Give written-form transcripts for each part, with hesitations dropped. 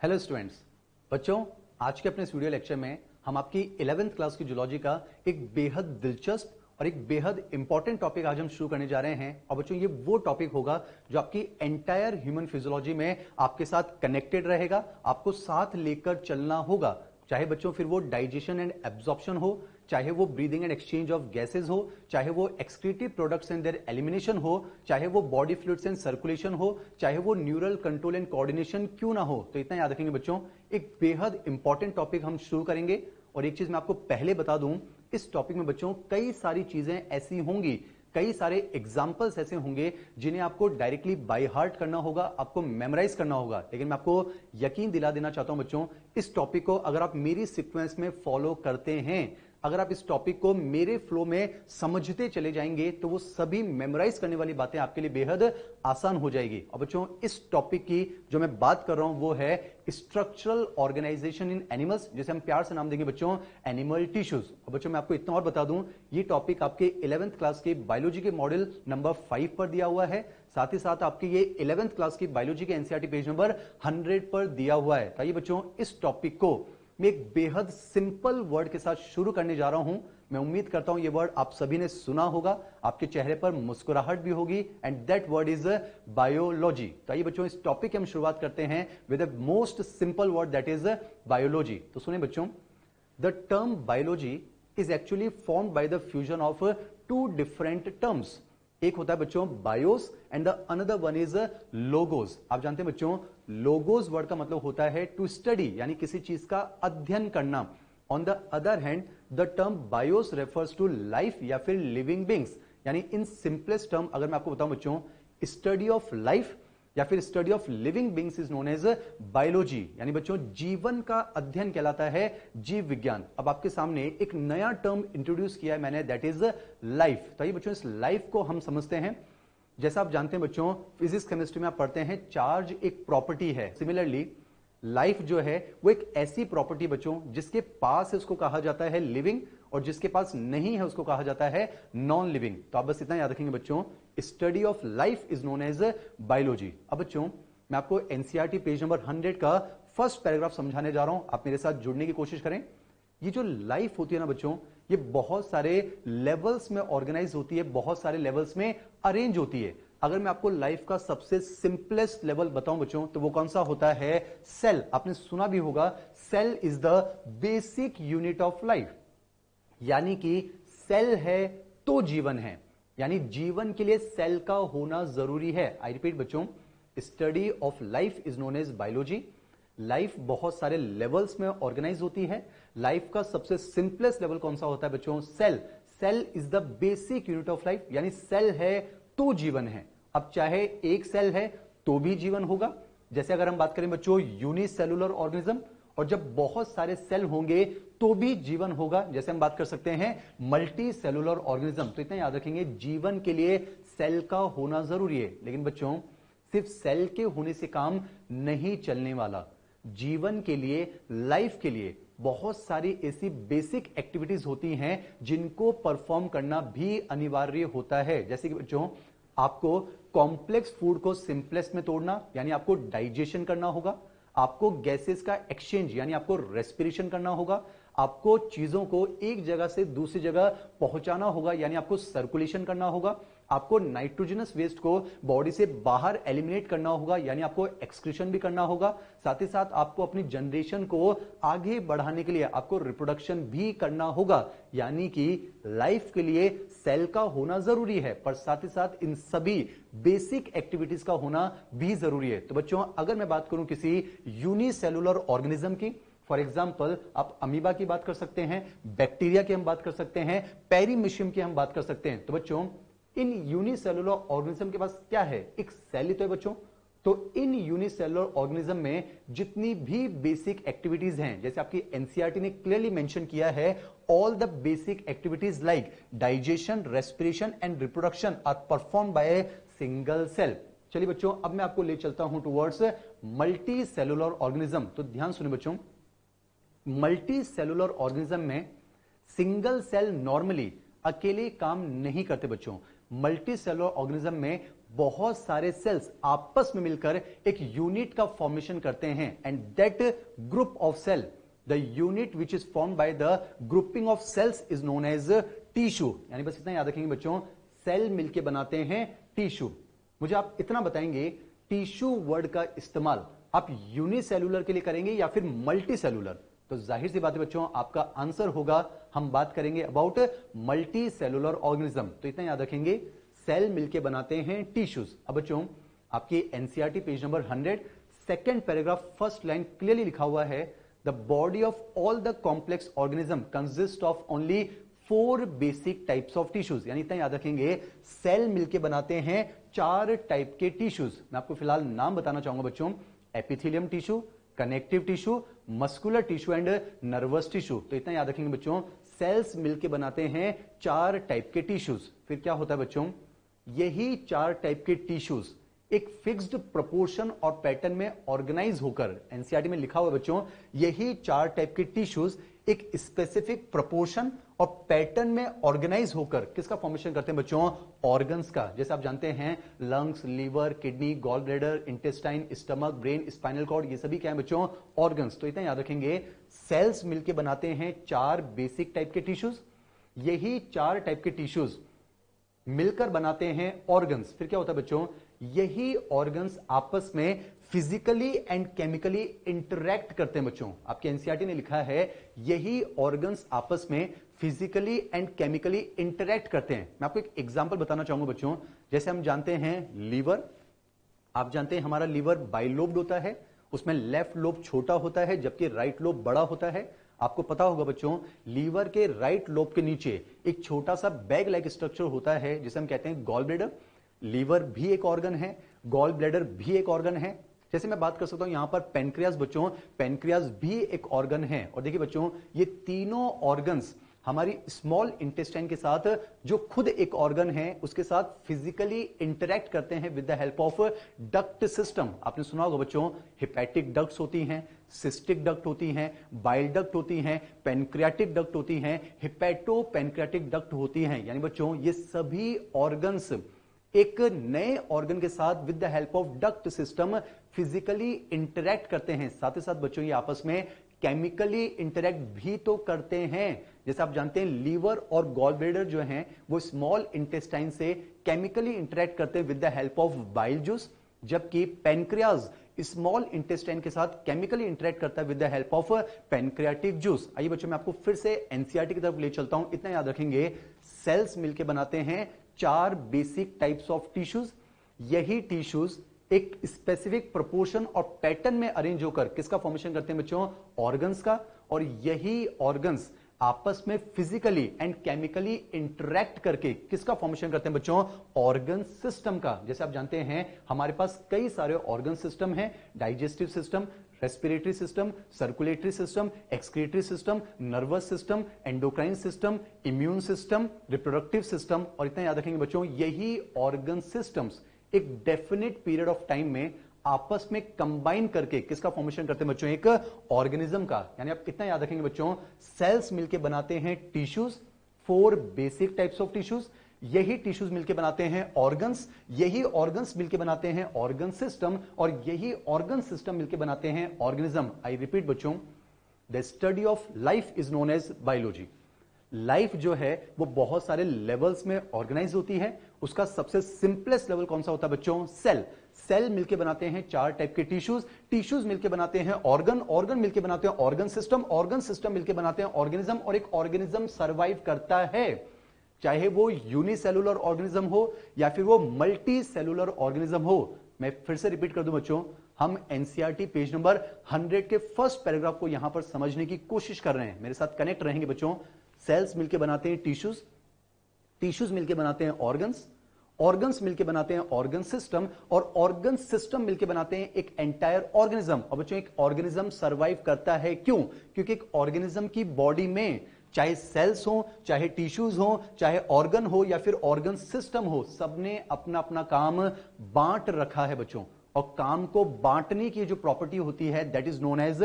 Hello students. बच्चों, आज के अपने इस वीडियो लेक्चर में हम आपकी 11th क्लास की जूलॉजी का एक बेहद दिलचस्प और एक बेहद इंपॉर्टेंट टॉपिक आज हम शुरू करने जा रहे हैं। और बच्चों, ये वो टॉपिक होगा जो आपकी एंटायर ह्यूमन फिजियोलॉजी में आपके साथ कनेक्टेड रहेगा, आपको साथ लेकर चलना होगा। चाहे बच्चों फिर वो डाइजेशन एंड एब्जॉर्प्शन हो, चाहे वो breathing and exchange of gases हो, चाहे वो excretive products and there elimination हो, चाहे वो बॉडी फ्लूइड्स एंड सर्कुलेशन हो, चाहे वो न्यूरल कंट्रोल एंड कोऑर्डिनेशन क्यों ना हो। तो इतना याद रखेंगे बच्चों, एक बेहद इंपॉर्टेंट टॉपिक हम शुरू करेंगे। और एक चीज मैं आपको पहले बता दूं, इस टॉपिक में बच्चों कई सारी चीजें ऐसी होंगी, कई सारे एग्जाम्पल्स ऐसे होंगे जिन्हें आपको डायरेक्टली बाय हार्ट करना होगा, आपको मेमोराइज करना होगा। लेकिन मैं आपको यकीन दिला देना चाहता हूं बच्चों, इस टॉपिक को अगर आप मेरी सीक्वेंस में फॉलो करते हैं, अगर आप इस टॉपिक को मेरे फ्लो में समझते चले जाएंगे, तो वो सभी मेमोराइज करने वाली बातें आपके लिए बेहद आसान हो जाएगी। और बच्चों, इस टॉपिक की जो मैं बात कर रहा हूं वो है स्ट्रक्चरल ऑर्गेनाइजेशन इन एनिमल्स, जिसे हम प्यार से नाम देंगे बच्चों एनिमल टिश्यूज। और बच्चों, मैं आपको इतना और बता दूं, ये टॉपिक आपके 11th क्लास के बायोलॉजी के मॉडल नंबर 5 पर दिया हुआ है। साथ ही साथ आपके ये 11th क्लास की बायोलॉजी के एनसीईआरटी पेज नंबर 100 पर दिया हुआ है। ताकि बच्चों, इस टॉपिक को मैं एक बेहद सिंपल वर्ड के साथ शुरू करने जा रहा हूं। मैं उम्मीद करता हूं ये वर्ड आप सभी ने सुना होगा, आपके चेहरे पर मुस्कुराहट भी होगी, and that word is biology. तो आइए बच्चों, इस टॉपिक की हम शुरुआत करते हैं with the most simple word, that is biology. तो सुनिए बच्चों, the term biology is actually formed by the fusion of two different terms. एक होता है बच्चों bios and the another one is logos. आप जानते हैं बच्चों, लोगोस वर्ड का मतलब होता है टू स्टडी, यानी किसी चीज का अध्ययन करना। On the other hand, the term bios refers to life या फिर लिविंग बींग्स। यानी इन सिंपलेस्ट टर्म अगर मैं आपको बताऊं बच्चों, स्टडी ऑफ लाइफ या फिर study of living beings is known as biology. यानी बच्चों, जीवन का अध्ययन कहलाता है जीव विज्ञान। अब आपके सामने एक नया टर्म इंट्रोड्यूस किया है मैंने, दैट इज लाइफ। तो आइए बच्चों, इस लाइफ को हम समझते हैं। जैसा आप जानते हैं बच्चों, फिजिक्स केमिस्ट्री में आप पढ़ते हैं चार्ज एक प्रॉपर्टी है। सिमिलरली लाइफ जो है वो एक ऐसी प्रॉपर्टी बच्चों जिसके पास है उसको कहा जाता है लिविंग, और जिसके पास नहीं है उसको कहा जाता है नॉन लिविंग। तो आप बस इतना याद रखेंगे बच्चों, study of life is known as biology. अब बच्चों, मैं आपको एनसीईआरटी पेज नंबर 100 का फर्स्ट पैराग्राफ समझाने जा रहा हूं, आप मेरे साथ जुड़ने की कोशिश करें। ये जो लाइफ होती है ना बच्चों, ये बहुत सारे लेवल्स में ऑर्गेनाइज होती है, बहुत सारे लेवल्स में अरेंज होती है। अगर मैं आपको लाइफ का सबसे सिंपलेस्ट लेवल बताऊं बच्चों, तो वो कौन सा होता है? सेल। आपने सुना भी होगा, cell is the basic unit of life. यानी कि सेल है तो जीवन है, यानी जीवन के लिए सेल का होना जरूरी है। आई रिपीट बच्चों, study of life is known as biology. Life बहुत सारे लेवल्स में ऑर्गेनाइज होती है। लाइफ का सबसे सिंपलेस्ट लेवल कौन सा होता है बच्चों? Cell. Cell is the basic unit of life, यानी सेल है तो जीवन है। अब चाहे एक सेल है तो भी जीवन होगा। जैसे अगर हम बात करें बच्चों यूनिसेलुलर ऑर्गेनिज्म, और जब बहुत सारे सेल होंगे तो भी जीवन होगा। जैसे हम बात कर सकते हैं मल्टी सेलुलर ऑर्गेनिज्म। तो इतना याद रखेंगे, जीवन के लिए सेल का होना जरूरी है। लेकिन बच्चों, सिर्फ सेल के होने से काम नहीं चलने वाला। जीवन के लिए, लाइफ के लिए बहुत सारी ऐसी बेसिक एक्टिविटीज होती हैं जिनको परफॉर्म करना भी अनिवार्य होता है। जैसे कि बच्चों, आपको कॉम्प्लेक्स फूड को सिंपलेस्ट में तोड़ना, यानी आपको डाइजेशन करना होगा। आपको गैसेस का एक्सचेंज, यानी आपको रेस्पिरेशन करना होगा। आपको चीजों को एक जगह से दूसरी जगह पहुंचाना होगा, यानी आपको सर्कुलेशन करना होगा। आपको नाइट्रोजनस वेस्ट को बॉडी से बाहर एलिमिनेट करना होगा, यानी आपको एक्सक्रीशन भी करना होगा। साथ ही साथ आपको अपनी जनरेशन को आगे बढ़ाने के लिए आपको रिप्रोडक्शन भी करना होगा। यानी कि लाइफ के लिए सेल का होना जरूरी है, पर साथ ही साथ इन सभी बेसिक एक्टिविटीज का होना भी जरूरी है। तो बच्चों, अगर मैं बात करूं किसी यूनिसेलुलर ऑर्गेनिज्म की, फॉर एग्जाम्पल आप अमीबा की बात कर सकते हैं, बैक्टीरिया की हम बात कर सकते हैं, पेरीमिशियम की हम बात कर सकते हैं। तो बच्चों, इन यूनिसेलुलर ऑर्गेनिज्म के पास क्या है? एक सेल ही तो है बच्चों। तो इन यूनिसेलुलर ऑर्गेनिज्म में जितनी भी बेसिक एक्टिविटीज हैं, जैसे आपकी एनसीईआरटी ने क्लियरली मेंशन किया है, all the basic activities like digestion, respiration and reproduction are perform by a single cell. चलिए बच्चों, अब मैं आपको ले चलता हूं टुवर्ड्स मल्टी सेलुलर ऑर्गेनिज्म। तो ध्यान सुनिए बच्चों, मल्टी सेलुलर ऑर्गेनिज्म में सिंगल सेल नॉर्मली अकेले काम नहीं करते बच्चों। मल्टी सेलुलर ऑर्गेनिज्म में बहुत सारे सेल्स आपस में मिलकर एक यूनिट का फॉर्मेशन करते हैं and that group of cell, the unit which is formed by the grouping of cells is known as tissue. यानी बस इतना याद रखेंगे बच्चों, सेल मिलके बनाते हैं टिश्यू। मुझे आप इतना बताएंगे टिश्यू वर्ड का इस्तेमाल आप यूनिसेल्यूलर के लिए करेंगे या फिर मल्टी सेल्यूलर? तो जाहिर सी बात है बच्चों, आपका आंसर होगा हम बात करेंगे अबाउट मल्टी सेल्यूलर ऑर्गेनिज्म। तो इतना याद रखेंगे, सेल मिलके बनाते हैं टिश्यूज। अब बच्चों आपके NCERT page number 100 second paragraph first line clearly लिखा हुआ है, the body of all the complex organism consist of only 4 basic types of tissues. यानी इतना याद रखेंगे, सेल मिलके बनाते हैं 4 टाइप के टिश्यूज। मैं आपको फिलहाल नाम बताना चाहूंगा बच्चों, epithelium tissue, connective tissue, muscular tissue and nervous tissue. तो इतना याद रखेंगे बच्चों, सेल्स मिलके बनाते हैं 4 टाइप के टिश्यूज। फिर क्या होता है बच्चों, यही 4 टाइप के टिश्यूज एक फिक्स्ड प्रोपोर्शन और पैटर्न में ऑर्गेनाइज होकर, एनसीईआरटी में लिखा हुआ है बच्चों, यही 4 टाइप के टिश्यूज एक स्पेसिफिक प्रोपोर्शन और पैटर्न में ऑर्गेनाइज होकर किसका फॉर्मेशन करते हैं बच्चों? ऑर्गन्स का। जैसे आप जानते हैं lungs, liver, kidney, gall bladder, intestine, stomach, brain, spinal cord, ये सभी क्या है बच्चों? ऑर्गन्स। तो इतना याद रखेंगे, सेल्स मिलके बनाते हैं 4 बेसिक टाइप के टिश्यूज, यही 4 टाइप के टिश्यूज मिलकर बनाते हैं ऑर्गन्स। फिर क्या होता है बच्चों, यही ऑर्गन्स आपस में फिजिकली एंड केमिकली इंटरैक्ट करते हैं बच्चों। आपके एनसीईआरटी ने लिखा है यही ऑर्गन्स आपस में फिजिकली एंड केमिकली इंटरैक्ट करते हैं। मैं आपको एक एग्जांपल बताना चाहूंगा बच्चों, जैसे हम जानते हैं लीवर, आप जानते हैं हमारा लीवर बाइलोब्ड होता है, उसमें लेफ्ट लोब छोटा होता है जबकि राइट लोब बड़ा होता है। आपको पता होगा बच्चों, लीवर के राइट लोब के नीचे एक छोटा सा बैग लाइक स्ट्रक्चर होता है जिसे हम कहते हैं गॉल ब्लैडर। लीवर भी एक ऑर्गन है, गॉल ब्लैडर भी एक ऑर्गन है। जैसे मैं बात कर सकता हूं यहां पर पेनक्रियास बच्चों, पेनक्रियास भी एक ऑर्गन है। और देखिए बच्चों, ये तीनों ऑर्गन्स हमारी स्मॉल इंटेस्टाइन के साथ, जो खुद एक ऑर्गन है, उसके साथ फिजिकली इंटरैक्ट करते हैं with the help of duct system. आपने सुना होगा बच्चों, हिपैटिक डक्ट्स होती हैं, सिस्टिक डक्ट होती हैं, बाइल डक्ट होती हैं, पेनक्रियाटिक डक्ट होती हैं, हिपैटो पेनक्रियाटिक डक्ट होती हैं। यानी बच्चों ये सभी ऑर्गन्स एक नए ऑर्गन के साथ with the help of duct system physically interact करते हैं। साथ ही साथ बच्चों ये आपस में केमिकली इंटरैक्ट भी तो करते हैं। जैसे आप जानते हैं लीवर और गॉल ब्लैडर जो हैं वो स्मॉल इंटेस्टाइन से केमिकली इंटरैक्ट करते हैं with the help of bile juice, जबकि पेनक्रियाज स्मॉल इंटेस्टाइन के साथ केमिकली इंटरैक्ट करता है with the help of pancreatic juice. आइए बच्चों मैं आपको फिर से एनसीईआरटी की तरफ ले चलता हूं। इतना याद रखेंगे, सेल्स मिलकर बनाते हैं 4 बेसिक टाइप्स ऑफ टिश्यूज, यही टिश्यूज एक स्पेसिफिक प्रोपोर्शन और पैटर्न में अरेंज होकर किसका फॉर्मेशन करते हैं बच्चों? ऑर्गन्स का। और यही ऑर्गन्स आपस में फिजिकली एंड केमिकली इंटरैक्ट करके किसका फॉर्मेशन करते हैं बच्चों? ऑर्गन सिस्टम का। जैसे आप जानते हैं हमारे पास कई सारे ऑर्गन सिस्टम हैं, digestive system, respiratory system, circulatory system, excretory system, nervous system, endocrine system, immune system, reproductive system. और इतना याद रखेंगे बच्चों, यही ऑर्गन सिस्टम्स एक डेफिनेट पीरियड ऑफ टाइम में आपस में कंबाइन करके किसका फॉर्मेशन करते हैं बच्चों? एक ऑर्गेनिज्म का। यानी आप कितना याद रखेंगे बच्चों, सेल्स मिलके बनाते हैं tissues, 4 basic types of tissues, यही टिश्यूज मिलके बनाते हैं ऑर्गन्स, यही ऑर्गन्स मिलके बनाते हैं ऑर्गन सिस्टम, और यही ऑर्गन सिस्टम मिलके बनाते हैं ऑर्गेनिज्म। आई रिपीट बच्चों, the study of life is known as biology. Life जो है वो बहुत सारे लेवल्स में ऑर्गेनाइज होती है। उसका सबसे सिंपलेस्ट लेवल कौन सा होता है बच्चों? सेल। सेल मिलके बनाते हैं 4 टाइप के टिश्यूज, टिश्यूज मिलके बनाते हैं ऑर्गन, ऑर्गन मिलके बनाते हैं ऑर्गन सिस्टम, ऑर्गन सिस्टम मिलके बनाते हैं ऑर्गेनिज्म। और एक ऑर्गेनिज्म सर्वाइव करता है, चाहे वो यूनिसेलुलर ऑर्गेनिज्म हो या फिर वो मल्टी सेलुलर ऑर्गेनिज्म हो। मैं फिर से रिपीट कर दूं बच्चों, हम एनसीईआरटी पेज नंबर 100 के फर्स्ट पैराग्राफ को यहां पर समझने की कोशिश कर रहे हैं। मेरे साथ कनेक्ट रहेंगे बच्चों। सेल्स मिलके बनाते हैं टिश्यूज, टिश्यूज मिलके बनाते हैं ऑर्गन्स, ऑर्गन्स मिलके बनाते हैं ऑर्गन सिस्टम, और ऑर्गन सिस्टम मिलके बनाते हैं एक एंटायर ऑर्गेनिज्म। और बच्चों एक ऑर्गेनिज्म सर्वाइव करता है क्यों? क्योंकि एक ऑर्गेनिज्म की बॉडी में चाहे सेल्स हो, चाहे टिश्यूज हो, चाहे ऑर्गन हो या फिर ऑर्गन सिस्टम हो, सबने अपना अपना काम बांट रखा है बच्चों। और काम को बांटने की जो प्रॉपर्टी होती है that is known as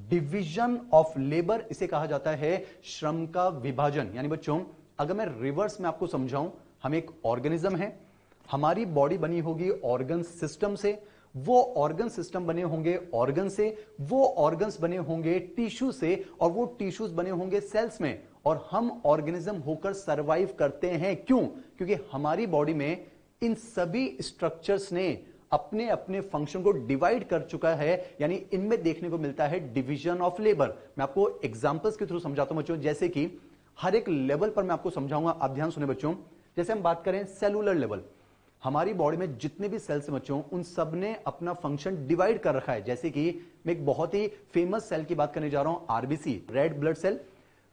division of labour. इसे कहा जाता है श्रम का विभाजन। यानी बच्चों अगर मैं रिवर्स में आपको समझाऊं, हम एक ऑर्गेनिज्म है, हमारी बॉडी बनी होगी ऑर्गन सिस्टम से, वो ऑर्गन सिस्टम बने होंगे ऑर्गन से, वो ऑर्गन्स बने होंगे टिश्यू से, और वो टिश्यूज बने होंगे सेल्स में, और हम ऑर्गेनिज्म होकर सरवाइव करते हैं। क्यों? क्योंकि हमारी बॉडी में इन सभी स्ट्रक्चर्स ने अपने अपने फंक्शन को डिवाइड कर चुका है, यानी इनमें देखने को मिलता है डिवीजन ऑफ लेबर। मैं आपको एग्जांपल्स के थ्रू समझाता हूं बच्चों, जैसे कि हर एक लेवल पर मैं आपको समझाऊंगा, आप ध्यान सुने बच्चों। जैसे हम बात करें सेलुलर लेवल, हमारी बॉडी में जितने भी सेल्स हैं बच्चों, उन सब ने अपना फंक्शन डिवाइड कर रखा है। जैसे कि मैं एक बहुत ही फेमस सेल की बात करने जा रहा हूं, RBC, red blood cell.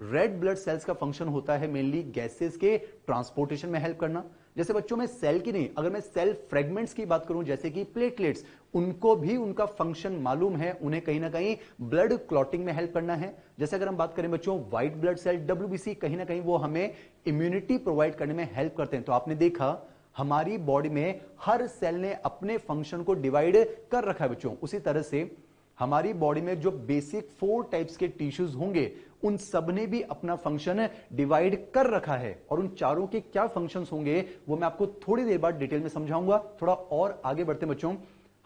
Red blood cells का फंक्शन होता है मेनली गैसेस के ट्रांसपोर्टेशन में हेल्प करना। जैसे बच्चों में सेल की नहीं, अगर मैं सेल फ्रेगमेंट्स की बात करूं, जैसे कि प्लेटलेट्स, उनको भी उनका फंक्शन मालूम है, उन्हें कहीं ना कहीं ब्लड क्लॉटिंग में हेल्प करना है। जैसे अगर हम बात करें बच्चों व्हाइट ब्लड सेल, डब्ल्यूबीसी, कहीं ना कहीं वो हमें इम्यूनिटी प्रोवाइड करने में हेल्प करते हैं। तो आपने देखा हमारी बॉडी में हर सेल ने अपने फंक्शन को डिवाइड कर रखा है बच्चों। उसी तरह से हमारी बॉडी में जो बेसिक 4 टाइप्स के टिश्यूज होंगे, उन सब ने भी अपना फंक्शन डिवाइड कर रखा है, और उन चारों के क्या फंक्शंस होंगे वो मैं आपको थोड़ी देर बाद डिटेल में समझाऊंगा। थोड़ा और आगे बढ़ते बच्चों,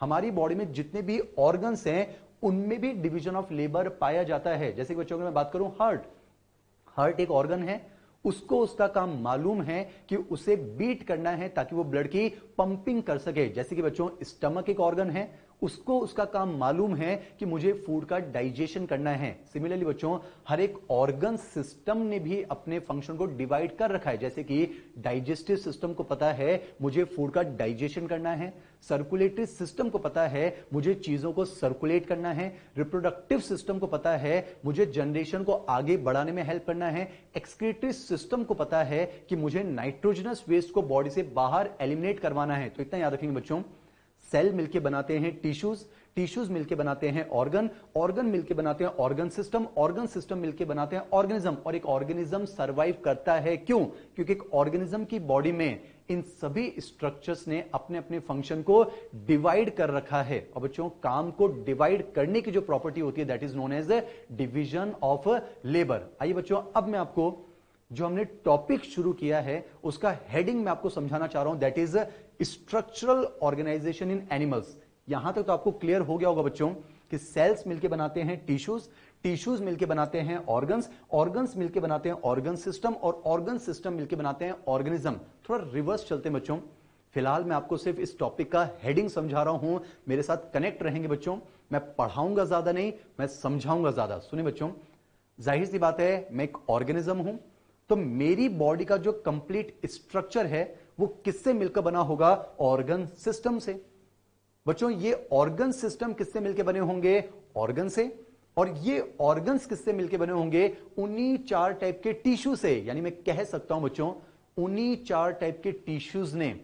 हमारी बॉडी में जितने भी ऑर्गन्स हैं उनमें भी डिवीजन ऑफ लेबर पाया जाता है। जैसे कि बच्चों की मैं बात करूं, हार्ट एक ऑर्गन है, उसको उसका काम मालूम है कि उसे बीट करना है ताकि वो ब्लड की पंपिंग कर सके। जैसे कि बच्चों स्टमक एक ऑर्गन है, उसको उसका काम मालूम है कि मुझे फूड का डाइजेशन करना है। सिमिलरली बच्चों हर एक ऑर्गन सिस्टम ने भी अपने फंक्शन को डिवाइड कर रखा है। जैसे कि डाइजेस्टिव सिस्टम को पता है मुझे फूड का डाइजेशन करना है, सर्कुलेटरी सिस्टम को पता है मुझे चीजों को सर्कुलेट करना है, रिप्रोडक्टिव सिस्टम को पता है मुझे जनरेशन को आगे बढ़ाने में हेल्प करना है, एक्सक्रीटरी सिस्टम को पता है कि मुझे नाइट्रोजनस वेस्ट को बॉडी से बाहर एलिमिनेट करवाना है। तो इतना याद रखेंगे बच्चों, सेल मिलके बनाते हैं टिश्यूज, टिश्यूज मिलके बनाते हैं ऑर्गन, ऑर्गन मिलके बनाते हैं ऑर्गन सिस्टम, ऑर्गन सिस्टम मिलके बनाते हैं ऑर्गेनिज्म, और एक ऑर्गेनिज्म सरवाइव करता है। क्यों? क्योंकि एक ऑर्गेनिज्म की बॉडी में इन सभी स्ट्रक्चर्स ने अपने अपने फंक्शन को डिवाइड कर रखा है। और बच्चों काम को डिवाइड करने की जो प्रॉपर्टी होती है that is known as division of labour. आइए बच्चों, अब मैं आपको जो हमने टॉपिक शुरू किया है उसका हेडिंग मैं आपको समझाना चाह रहा हूं, that is structural organisation in animals. यहां तक तो आपको क्लियर हो गया होगा बच्चों कि सेल्स मिलके बनाते हैं टिश्यूज, टिश्यूज मिलके बनाते हैं ऑर्गन्स, ऑर्गन्स मिलके बनाते हैं ऑर्गन सिस्टम, और ऑर्गन सिस्टम मिलके बनाते हैं ऑर्गेनिज्म। थोड़ा रिवर्स चलते हैं बच्चों, फिलहाल मैं आपको सिर्फ इस टॉपिक का हेडिंग समझा रहा हूं, मेरे साथ कनेक्ट रहेंगे बच्चों। मैं पढ़ाऊंगा ज्यादा नहीं, मैं समझाऊंगा ज्यादा। सुनिए बच्चों, जाहिर सी बात है मैं एक ऑर्गेनिज्म हूं, तो मेरी बॉडी का जो कंप्लीट स्ट्रक्चर है वो किससे मिलकर बना होगा? ऑर्गन सिस्टम से। बच्चों ये ऑर्गन सिस्टम किससे मिलकर बने होंगे? ऑर्गन से। और ये ऑर्गन्स किससे मिलकर बने होंगे? उन्हीं 4 टाइप के टिश्यू से। यानी मैं कह सकता हूं बच्चों उन्हीं 4 टाइप के टिश्यूज ने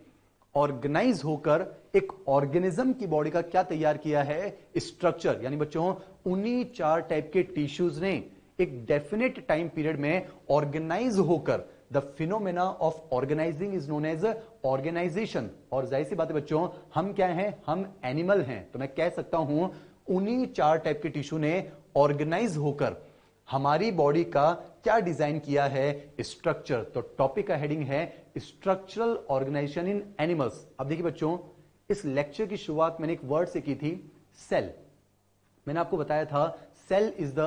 ऑर्गेनाइज होकर एक ऑर्गेनिज्म की बॉडी का क्या तैयार किया है? स्ट्रक्चर। यानी बच्चों उन्हीं 4 टाइप के टिश्यूज ने एक डेफिनेट टाइम पीरियड में ऑर्गेनाइज होकर, the phenomena of organising is known as organisation. और जाहिर सी बात है बच्चों हम क्या हैं? हम एनिमल हैं। तो मैं कह सकता हूं उन्हीं 4 टाइप के टिश्यू ने ऑर्गेनाइज होकर हमारी बॉडी का क्या डिजाइन किया है? स्ट्रक्चर। तो टॉपिक का हेडिंग है स्ट्रक्चरल ऑर्गेनाइजेशन इन एनिमल्स। अब देखिए बच्चों, इस लेक्चर की शुरुआत मैंने एक वर्ड से की थी, सेल। मैंने आपको बताया था cell is the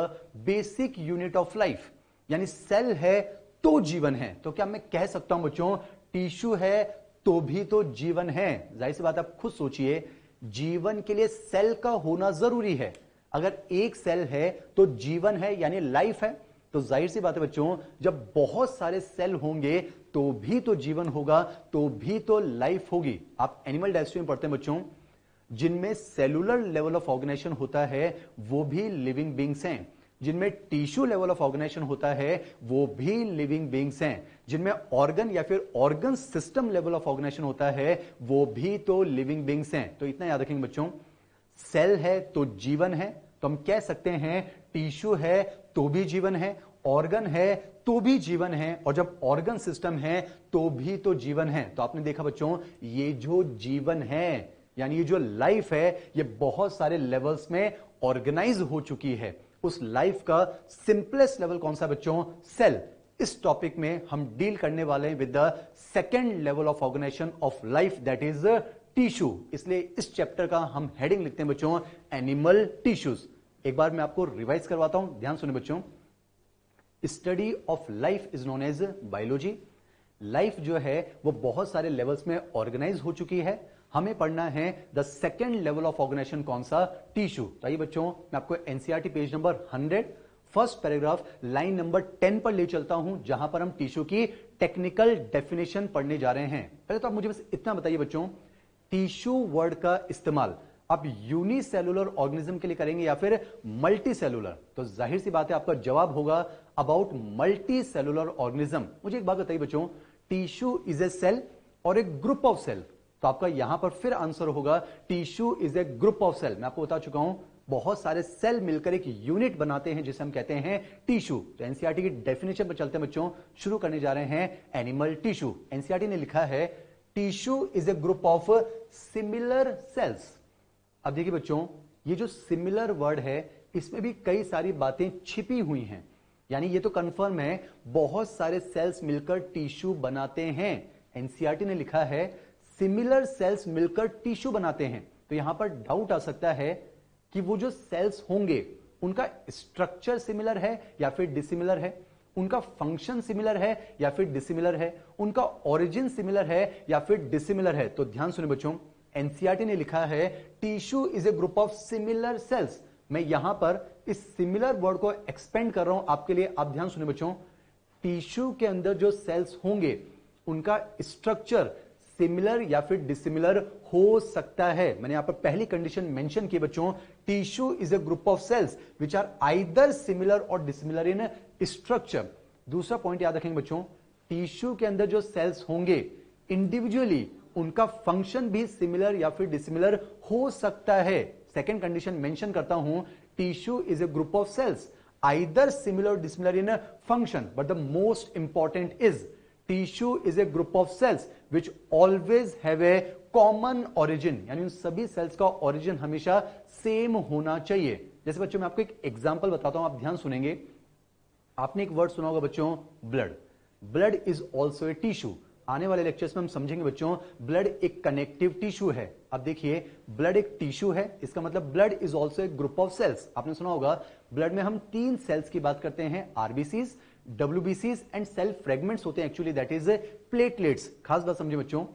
basic unit of life, यानी सेल है तो जीवन है। तो क्या मैं कह सकता हूं बच्चों टिश्यू है तो भी तो जीवन है? जाहिर सी बात आप खुद सोचिए, जीवन के लिए सेल का होना जरूरी है। अगर एक सेल है तो जीवन है, यानी लाइफ है। तो जाहिर सी बात है बच्चों जब बहुत सारे सेल होंगे तो भी तो जीवन होगा, तो भी तो लाइफ होगी। आप एनिमल डायरेक्टरी में पढ़ते हैं बच्चों, जिनमें सेलुलर लेवल ऑफ ऑर्गेनाइजेशन होता है वो भी लिविंग बींग्स हैं, जिनमें टिश्यू लेवल ऑफ ऑर्गेनाइजेशन होता है वो भी लिविंग बींग्स हैं, जिनमें ऑर्गन या फिर organ system level of organisation होता है वो भी तो लिविंग बींग्स हैं। तो इतना याद रखेंगे बच्चों, सेल है तो जीवन है, तो हम कह सकते हैं टिश्यू है तो भी जीवन है, ऑर्गन है तो भी जीवन है, और जब ऑर्गन सिस्टम है तो भी तो जीवन है। तो आपने देखा बच्चों ये जो जीवन है यानी ये जो लाइफ है ये बहुत सारे लेवल्स में ऑर्गेनाइज हो चुकी है। उस लाइफ का सिंपलेस्ट लेवल कौन सा बच्चों? सेल। इस टॉपिक में हम डील करने वाले हैं with the second level of organisation of life, that is tissue. इसलिए इस चैप्टर का हम हेडिंग लिखते हैं बच्चों एनिमल टिश्यूज। एक बार मैं आपको रिवाइज करवाता हूं, ध्यान सुनिए बच्चों। Study of life is known as biology. Life जो है वो बहुत सारे लेवल्स में ऑर्गेनाइज हो चुकी है। हमें पढ़ना है the second level of organisation, कौन सा? टिश्यू। तो आइए बच्चों, मैं आपको NCERT page number 100 first paragraph line number 10 पर ले चलता हूं, जहां पर हम टिश्यू की टेक्निकल डेफिनेशन पढ़ने जा रहे हैं। पहले तो आप मुझे बस इतना बताइए बच्चों, टिश्यू वर्ड का इस्तेमाल आप यूनिसेलुलर ऑर्गेनिज्म के लिए करेंगे या फिर मल्टी सेलुलर? तो जाहिर सी बात है आपका जवाब होगा अबाउट मल्टी सेलुलर ऑर्गेनिज्म। मुझे एक बात बताइए बच्चों, टिश्यू इज ए सेल और एक ग्रुप ऑफ सेल, तो आपका यहां पर फिर आंसर होगा tissue is a group of cell. मैं आपको बता चुका हूं बहुत सारे सेल मिलकर एक यूनिट बनाते हैं जिसे हम कहते हैं टिश्यू। तो एनसीईआरटी की डेफिनेशन पर चलते हैं बच्चों, शुरू करने जा रहे हैं एनिमल टिश्यू। एनसीईआरटी ने लिखा है tissue is a group of similar sales. अब देखिए बच्चों, ये जो सिमिलर वर्ड है इसमें भी कई सारी बातें छिपी हुई हैं, यानी ये तो कंफर्म है बहुत सारे सेल्स मिलकर टिश्यू बनाते हैं। एनसीईआरटी ने लिखा है सिमिलर सेल्स मिलकर टिश्यू बनाते हैं। तो यहां पर डाउट आ सकता है कि वो जो सेल्स होंगे उनका स्ट्रक्चर सिमिलर है या फिर डिसिमिलर है, उनका फंक्शन सिमिलर है या फिर डिसिमिलर है, उनका ओरिजिन सिमिलर है या फिर डिसिमिलर है। तो ध्यान सुनिए बच्चों, एनसीईआरटी ने लिखा है tissue is a group of similar sales. मैं यहां पर इस सिमिलर वर्ड को एक्सपेंड कर रहा हूं आपके लिए। आप ध्यान सुनिए बच्चों, टिश्यू के अंदर जो सेल्स होंगे उनका स्ट्रक्चर सिमिलर या फिर डिसिमिलर हो सकता है। मैंने यहां पर पहली कंडीशन मेंशन की बच्चों, tissue is a group of cells which are either similar or dissimilar in structure. दूसरा पॉइंट याद रखेंगे बच्चों, टिश्यू के अंदर जो सेल्स होंगे इंडिविजुअली उनका फंक्शन भी सिमिलर या फिर डिसिमिलर हो सकता है। सेकेंड कंडीशन मेंशन करता हूं, tissue is a group of cells either similar dissimilar in function, but the most important is tissue is a group of cells which always have a common origin, यानी उन सभी sales का origin हमेशा same होना चाहिए। जैसे बच्चों मैं आपको एक एग्जांपल बताता हूं, आप ध्यान सुनेंगे। आपने एक वर्ड सुना होगा बच्चों, blood. Blood is also a tissue. आने वाले लेक्चर्स में हम समझेंगे बच्चों ब्लड एक कनेक्टिव टिश्यू है। अब देखिए, ब्लड एक टिश्यू है, इसका मतलब ब्लड इज ऑल्सो एक ग्रुप ऑफ सेल्स। आपने सुना होगा ब्लड में हम 3 सेल्स की बात करते हैं, आरबीसीज, डब्ल्यूबीसीज एंड सेल फ्रेगमेंट्स होते हैं एक्चुअली, दैट इज प्लेटलेट्स। खास बात समझे बच्चों,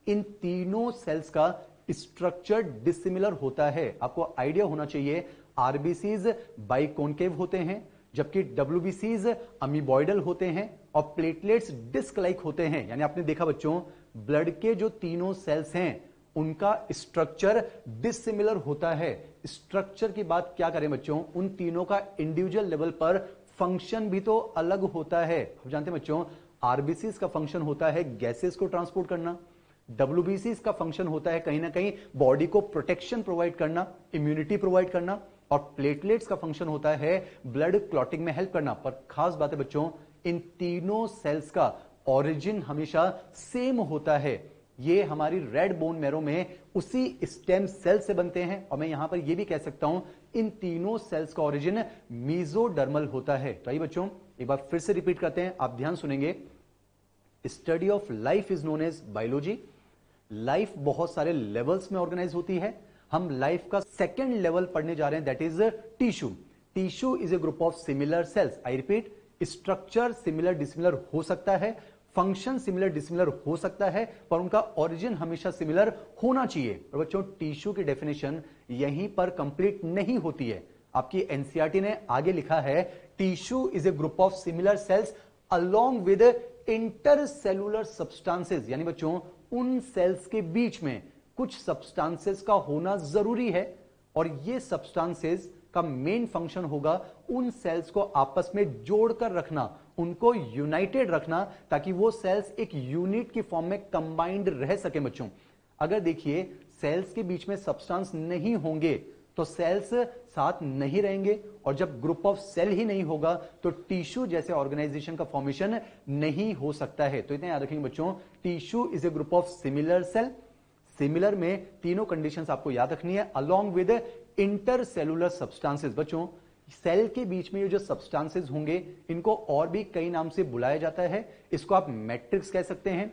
इन तीनों सेल्स का स्ट्रक्चर डिसिमिलर होता है। आपको आइडिया होना चाहिए, आरबीसीज बाइकॉन्केव होते हैं, जबकि डब्ल्यूबीसीज अमीबॉइडल होते हैं और प्लेटलेट्स डिस्क लाइक होते हैं। यानी आपने देखा बच्चों, ब्लड के जो तीनों सेल्स हैं उनका स्ट्रक्चर डिसिमिलर होता है। स्ट्रक्चर की बात क्या करें बच्चों, उन तीनों का इंडिविजुअल लेवल पर फंक्शन भी तो अलग होता है। आप जानते हैं बच्चों, आरबीसीज का फंक्शन होता है गैसेस को ट्रांसपोर्ट करना, डब्ल्यूबीसीज का फंक्शन होता है कहीं ना कहीं बॉडी को प्रोटेक्शन प्रोवाइड करना, इम्यूनिटी प्रोवाइड करना, और प्लेटलेट्स का फंक्शन होता है ब्लड क्लॉटिंग में हेल्प करना। पर खास बात है बच्चों, इन तीनों सेल्स का ओरिजिन हमेशा सेम होता है। ये हमारी रेड बोन मैरो में उसी स्टेम सेल से बनते हैं, और मैं यहां पर यह भी कह सकता हूं इन तीनों सेल्स का ओरिजिन मीजोडर्मल होता है। तो आइए बच्चों एक बार फिर से रिपीट करते हैं, आप ध्यान सुनेंगे। Study of life is known as biology. Life बहुत सारे लेवल्स में ऑर्गेनाइज होती है। हम लाइफ का सेकेंड लेवल पढ़ने जा रहे हैं, that is tissue. Tissue is a group of similar sales. I repeat, structure similar dissimilar हो सकता है, फंक्शन सिमिलर डिसिमिलर हो सकता है, पर उनका ओरिजिन हमेशा सिमिलर होना चाहिए। और बच्चों टीश्यू की डेफिनेशन यहीं पर कंप्लीट नहीं होती है। आपकी एनसीईआरटी ने आगे लिखा है tissue is a group of similar sales along with intercellular substances, यानी बच्चों उन सेल्स के बीच में कुछ सब्सटेंसेस का होना जरूरी है, और ये सब्सटेंसेस का मेन फंक्शन होगा उन सेल्स को आपस में जोड़कर रखना, उनको यूनाइटेड रखना, ताकि वो सेल्स एक यूनिट की फॉर्म में कंबाइंड रह सके। बच्चों अगर देखिए सेल्स के बीच में सब्सटेंस नहीं होंगे तो सेल्स साथ नहीं रहेंगे, और जब ग्रुप ऑफ सेल ही नहीं होगा तो टिश्यू जैसे ऑर्गेनाइजेशन का फॉर्मेशन नहीं हो सकता है। तो इतना याद रखेंगे बच्चों, tissue is a group of similar cell. Similar में तीनों कंडीशंस आपको याद रखनी है, अलोंग विद इंटरसेलुलर सब्सटेंसेस। बच्चों सेल के बीच में ये जो सब्सटेंसेस होंगे इनको और भी कई नाम से बुलाया जाता है। इसको आप मैट्रिक्स कह सकते हैं,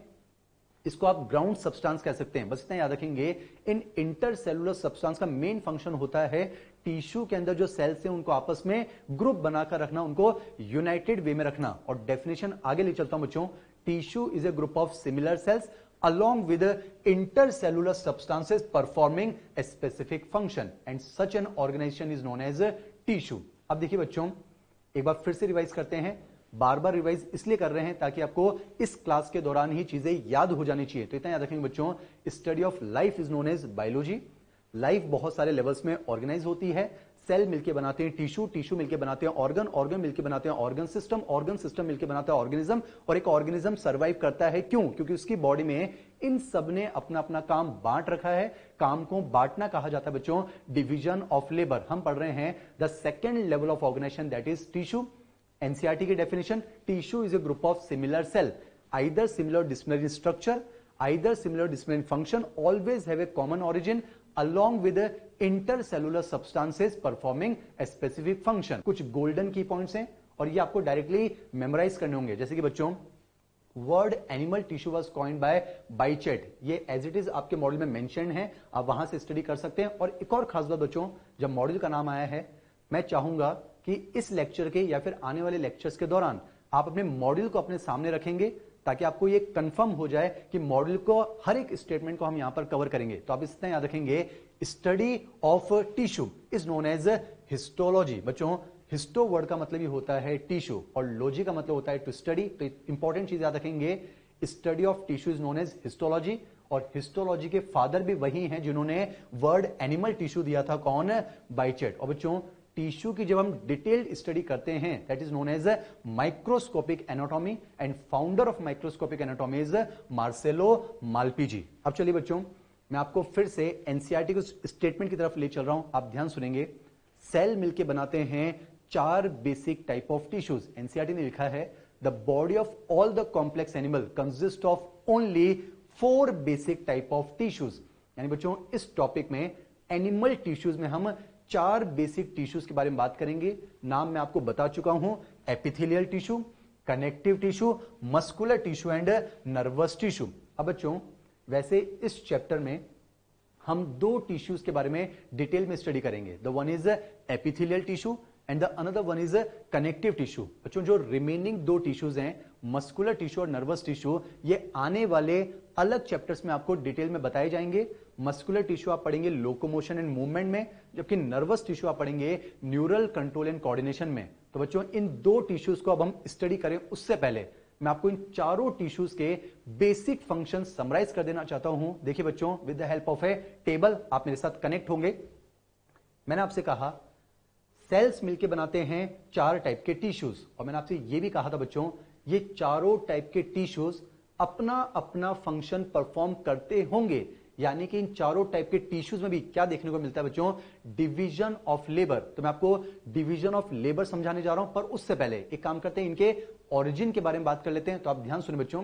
इसको आप ग्राउंड सब्सटेंस कह सकते हैं। बस इतना याद रखेंगे, इन इंटरसेलुलर सब्सटेंस का मेन फंक्शन होता है टिश्यू के अंदर जो सेल्स हैं उनको आपस में ग्रुप बनाकर रखना, उनको यूनाइटेड वे में रखना। और डेफिनेशन आगे ले चलता हूं बच्चों, tissue is a group of similar sales along with intercellular substances performing a specific function and such an organization is known as tissue। अब देखिए बच्चों, एक बार फिर से रिवाइज करते हैं। बार बार रिवाइज इसलिए कर रहे हैं ताकि आपको इस क्लास के दौरान ही चीजें याद हो जानी चाहिए। तो इतना याद रखेंगे बच्चों, study of life is known as biology. Life बहुत सारे लेवल्स में ऑर्गेनाइज होती है। सेल मिलके बनाते हैं टिश्यू, टिश्यू मिलके बनाते हैं ऑर्गन, ऑर्गन मिलके बनाते हैं ऑर्गन सिस्टम, ऑर्गन सिस्टम मिलके बनाता है ऑर्गेनिज्म। और एक ऑर्गेनिज्म सर्वाइव करता है क्यों? क्योंकि उसकी बॉडी में इन सब ने अपना अपना काम बांट रखा है। काम को बांटना कहा जाता है बच्चों डिवीजन ऑफ लेबर। हम पढ़ रहे हैं the second level of organisation that is tissue. NCERT की definition, tissue is a group of similar cell, either similar disciplinary structure, either similar disciplinary function, always have a common origin along with the intercellular substances performing a specific function। कुछ golden की points हैं और ये आपको directly memorise करने होंगे। जैसे कि बच्चों, word animal tissue was coined by Bichat, ये एज इट इज आपके मॉडल में मेंशन है, आप वहां से स्टडी कर सकते हैं। और एक और खास बात बच्चों, जब मॉडल का नाम आया है, मैं चाहूंगा कि इस लेक्चर के या फिर आने वाले लेक्चर्स के दौरान आप अपने मॉडल को अपने सामने रखेंगे ताकि आपको ये कंफर्म हो जाए कि मॉडल को हर एक स्टेटमेंट को हम यहां पर कवर करेंगे। तो आप इतना याद रखेंगे, study of tissue is known as histology. बच्चों, हिस्टो वर्ड का मतलब ही होता है टिश्यू और लॉजी का मतलब होता है टू स्टडी। तो इंपॉर्टेंट चीज याद रखेंगे, study of tissue is known as histology. और हिस्टोलॉजी के फादर भी वही हैं जिन्होंने वर्ड एनिमल टिश्यू दिया था, कौन? बाइचेट। और बच्चों, टिश्यू की जब हम डिटेल्ड स्टडी करते हैं that is known as microscopic anatomy and founder of microscopic anatomy is Marcello Malpighi. अब चलिए बच्चों, मैं आपको फिर से एनसीईआरटी के स्टेटमेंट की तरफ ले चल रहा हूं, आप ध्यान सुनेंगे। सेल मिलके बनाते हैं 4 basic type of tissues. NCERT ने लिखा है the body of all the complex animal consist of only 4 basic type of tissues. यानी बच्चों, इस टॉपिक में एनिमल टिश्यूज में हम 4 बेसिक टिश्यूज के बारे में बात करेंगे। नाम मैं आपको बता चुका हूं, epithelial tissue, connective tissue, muscular tissue and nervous tissue. अब बच्चों, वैसे इस चैप्टर में हम 2 टिश्यूज के बारे में डिटेल में स्टडी करेंगे। The one is epithelial tissue and the another one is connective tissue. बच्चों, जो रिमेनिंग 2 टिश्यूज हैं, मस्कुलर टिश्यू और नर्वस टिश्यू, ये आने वाले अलग चैप्टर्स में आपको डिटेल में बताए जाएंगे। मस्कुलर टिश्यू आप पढ़ेंगे लोकोमोशन एंड मूवमेंट में, जबकि नर्वस टिश्यू आप पढ़ेंगे न्यूरल कंट्रोल एंड कोऑर्डिनेशन में। तो बच्चों, इन 2 टिश्यूज को अब हम स्टडी करें उससे पहले मैं आपको इन चारों टिश्यूज के बेसिक फंक्शन समराइज कर देना चाहता हूं। देखिए बच्चों, with the help of A table आप मेरे साथ कनेक्ट होंगे। मैंने आपसे कहा सेल्स मिलके बनाते हैं 4 टाइप के टिश्यूज, और मैंने आपसे यह भी कहा था बच्चों, ये चारों टाइप के टिश्यूज अपना अपना फंक्शन परफॉर्म करते होंगे। यानी कि इन चारों टाइप के टिश्यूज में भी क्या देखने को मिलता है बच्चों? Division of labour. तो मैं आपको डिवीजन ऑफ लेबर समझाने जा रहा हूं, पर उससे पहले एक काम करते हैं, इनके ओरिजिन के बारे में बात कर लेते हैं। तो आप ध्यान सुनिए बच्चों,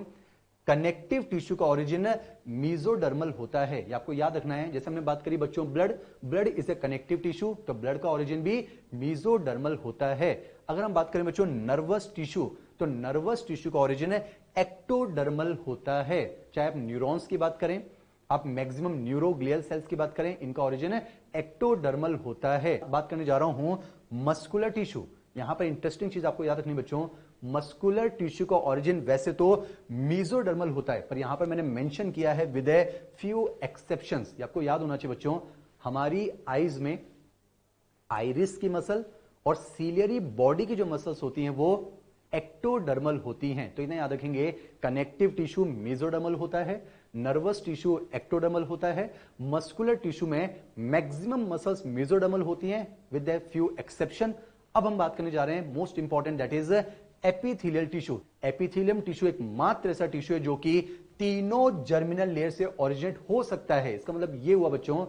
कनेक्टिव टिश्यू का ओरिजिन मीजोडर्मल होता है, ये आपको याद रखना है। जैसे हमने बात करी बच्चों blood, blood is a connective tissue, तो ब्लड का ओरिजिन भी मीजोडर्मल होता है। अगर हम बात करें बच्चों नर्वस टिश्यू, तो नर्वस टिश्यू का ओरिजिन एक्टोडर्मल होता है। चाहे आप न्यूरॉन्स की बात करें, आप मैक्सिमम न्यूरोग्लियल सेल्स की बात करें, इनका ओरिजिन एक्टोडर्मल होता है। बात करने जा रहा हूं मस्कुलर टिश्यू। यहां पर इंटरेस्टिंग चीज आपको याद रखनी बच्चों, मस्कुलर टिश्यू का ओरिजिन वैसे तो मीजोडर्मल होता है, पर यहां पर मैंने मेंशन किया है विद ए फ्यू एक्सेप्शंस। ये आपको याद होना चाहिए बच्चों, हमारी आईज में आइरिस की मसल और सीलियरी बॉडी की जो मसल्स होती हैं वो एक्टोडर्मल होती हैं। तो इन्हें याद रखेंगे, कनेक्टिव टिश्यू मीजोडर्मल होता है, नर्वस टिश्यू एक्टोडर्मल होता है, मस्कुलर टिश्यू में मैक्सिमम मसल्स मीजोडर्मल होती हैं विद ए फ्यू एक्सेप्शन। अब हम बात करने जा रहे हैं most important, that is epithelial tissue. Epithelium tissue एक मात्र ऐसा टिश्यू है जो कि तीनों जर्मिनल लेयर से ओरिजिनेट हो सकता है। इसका मतलब ये हुआ बच्चों,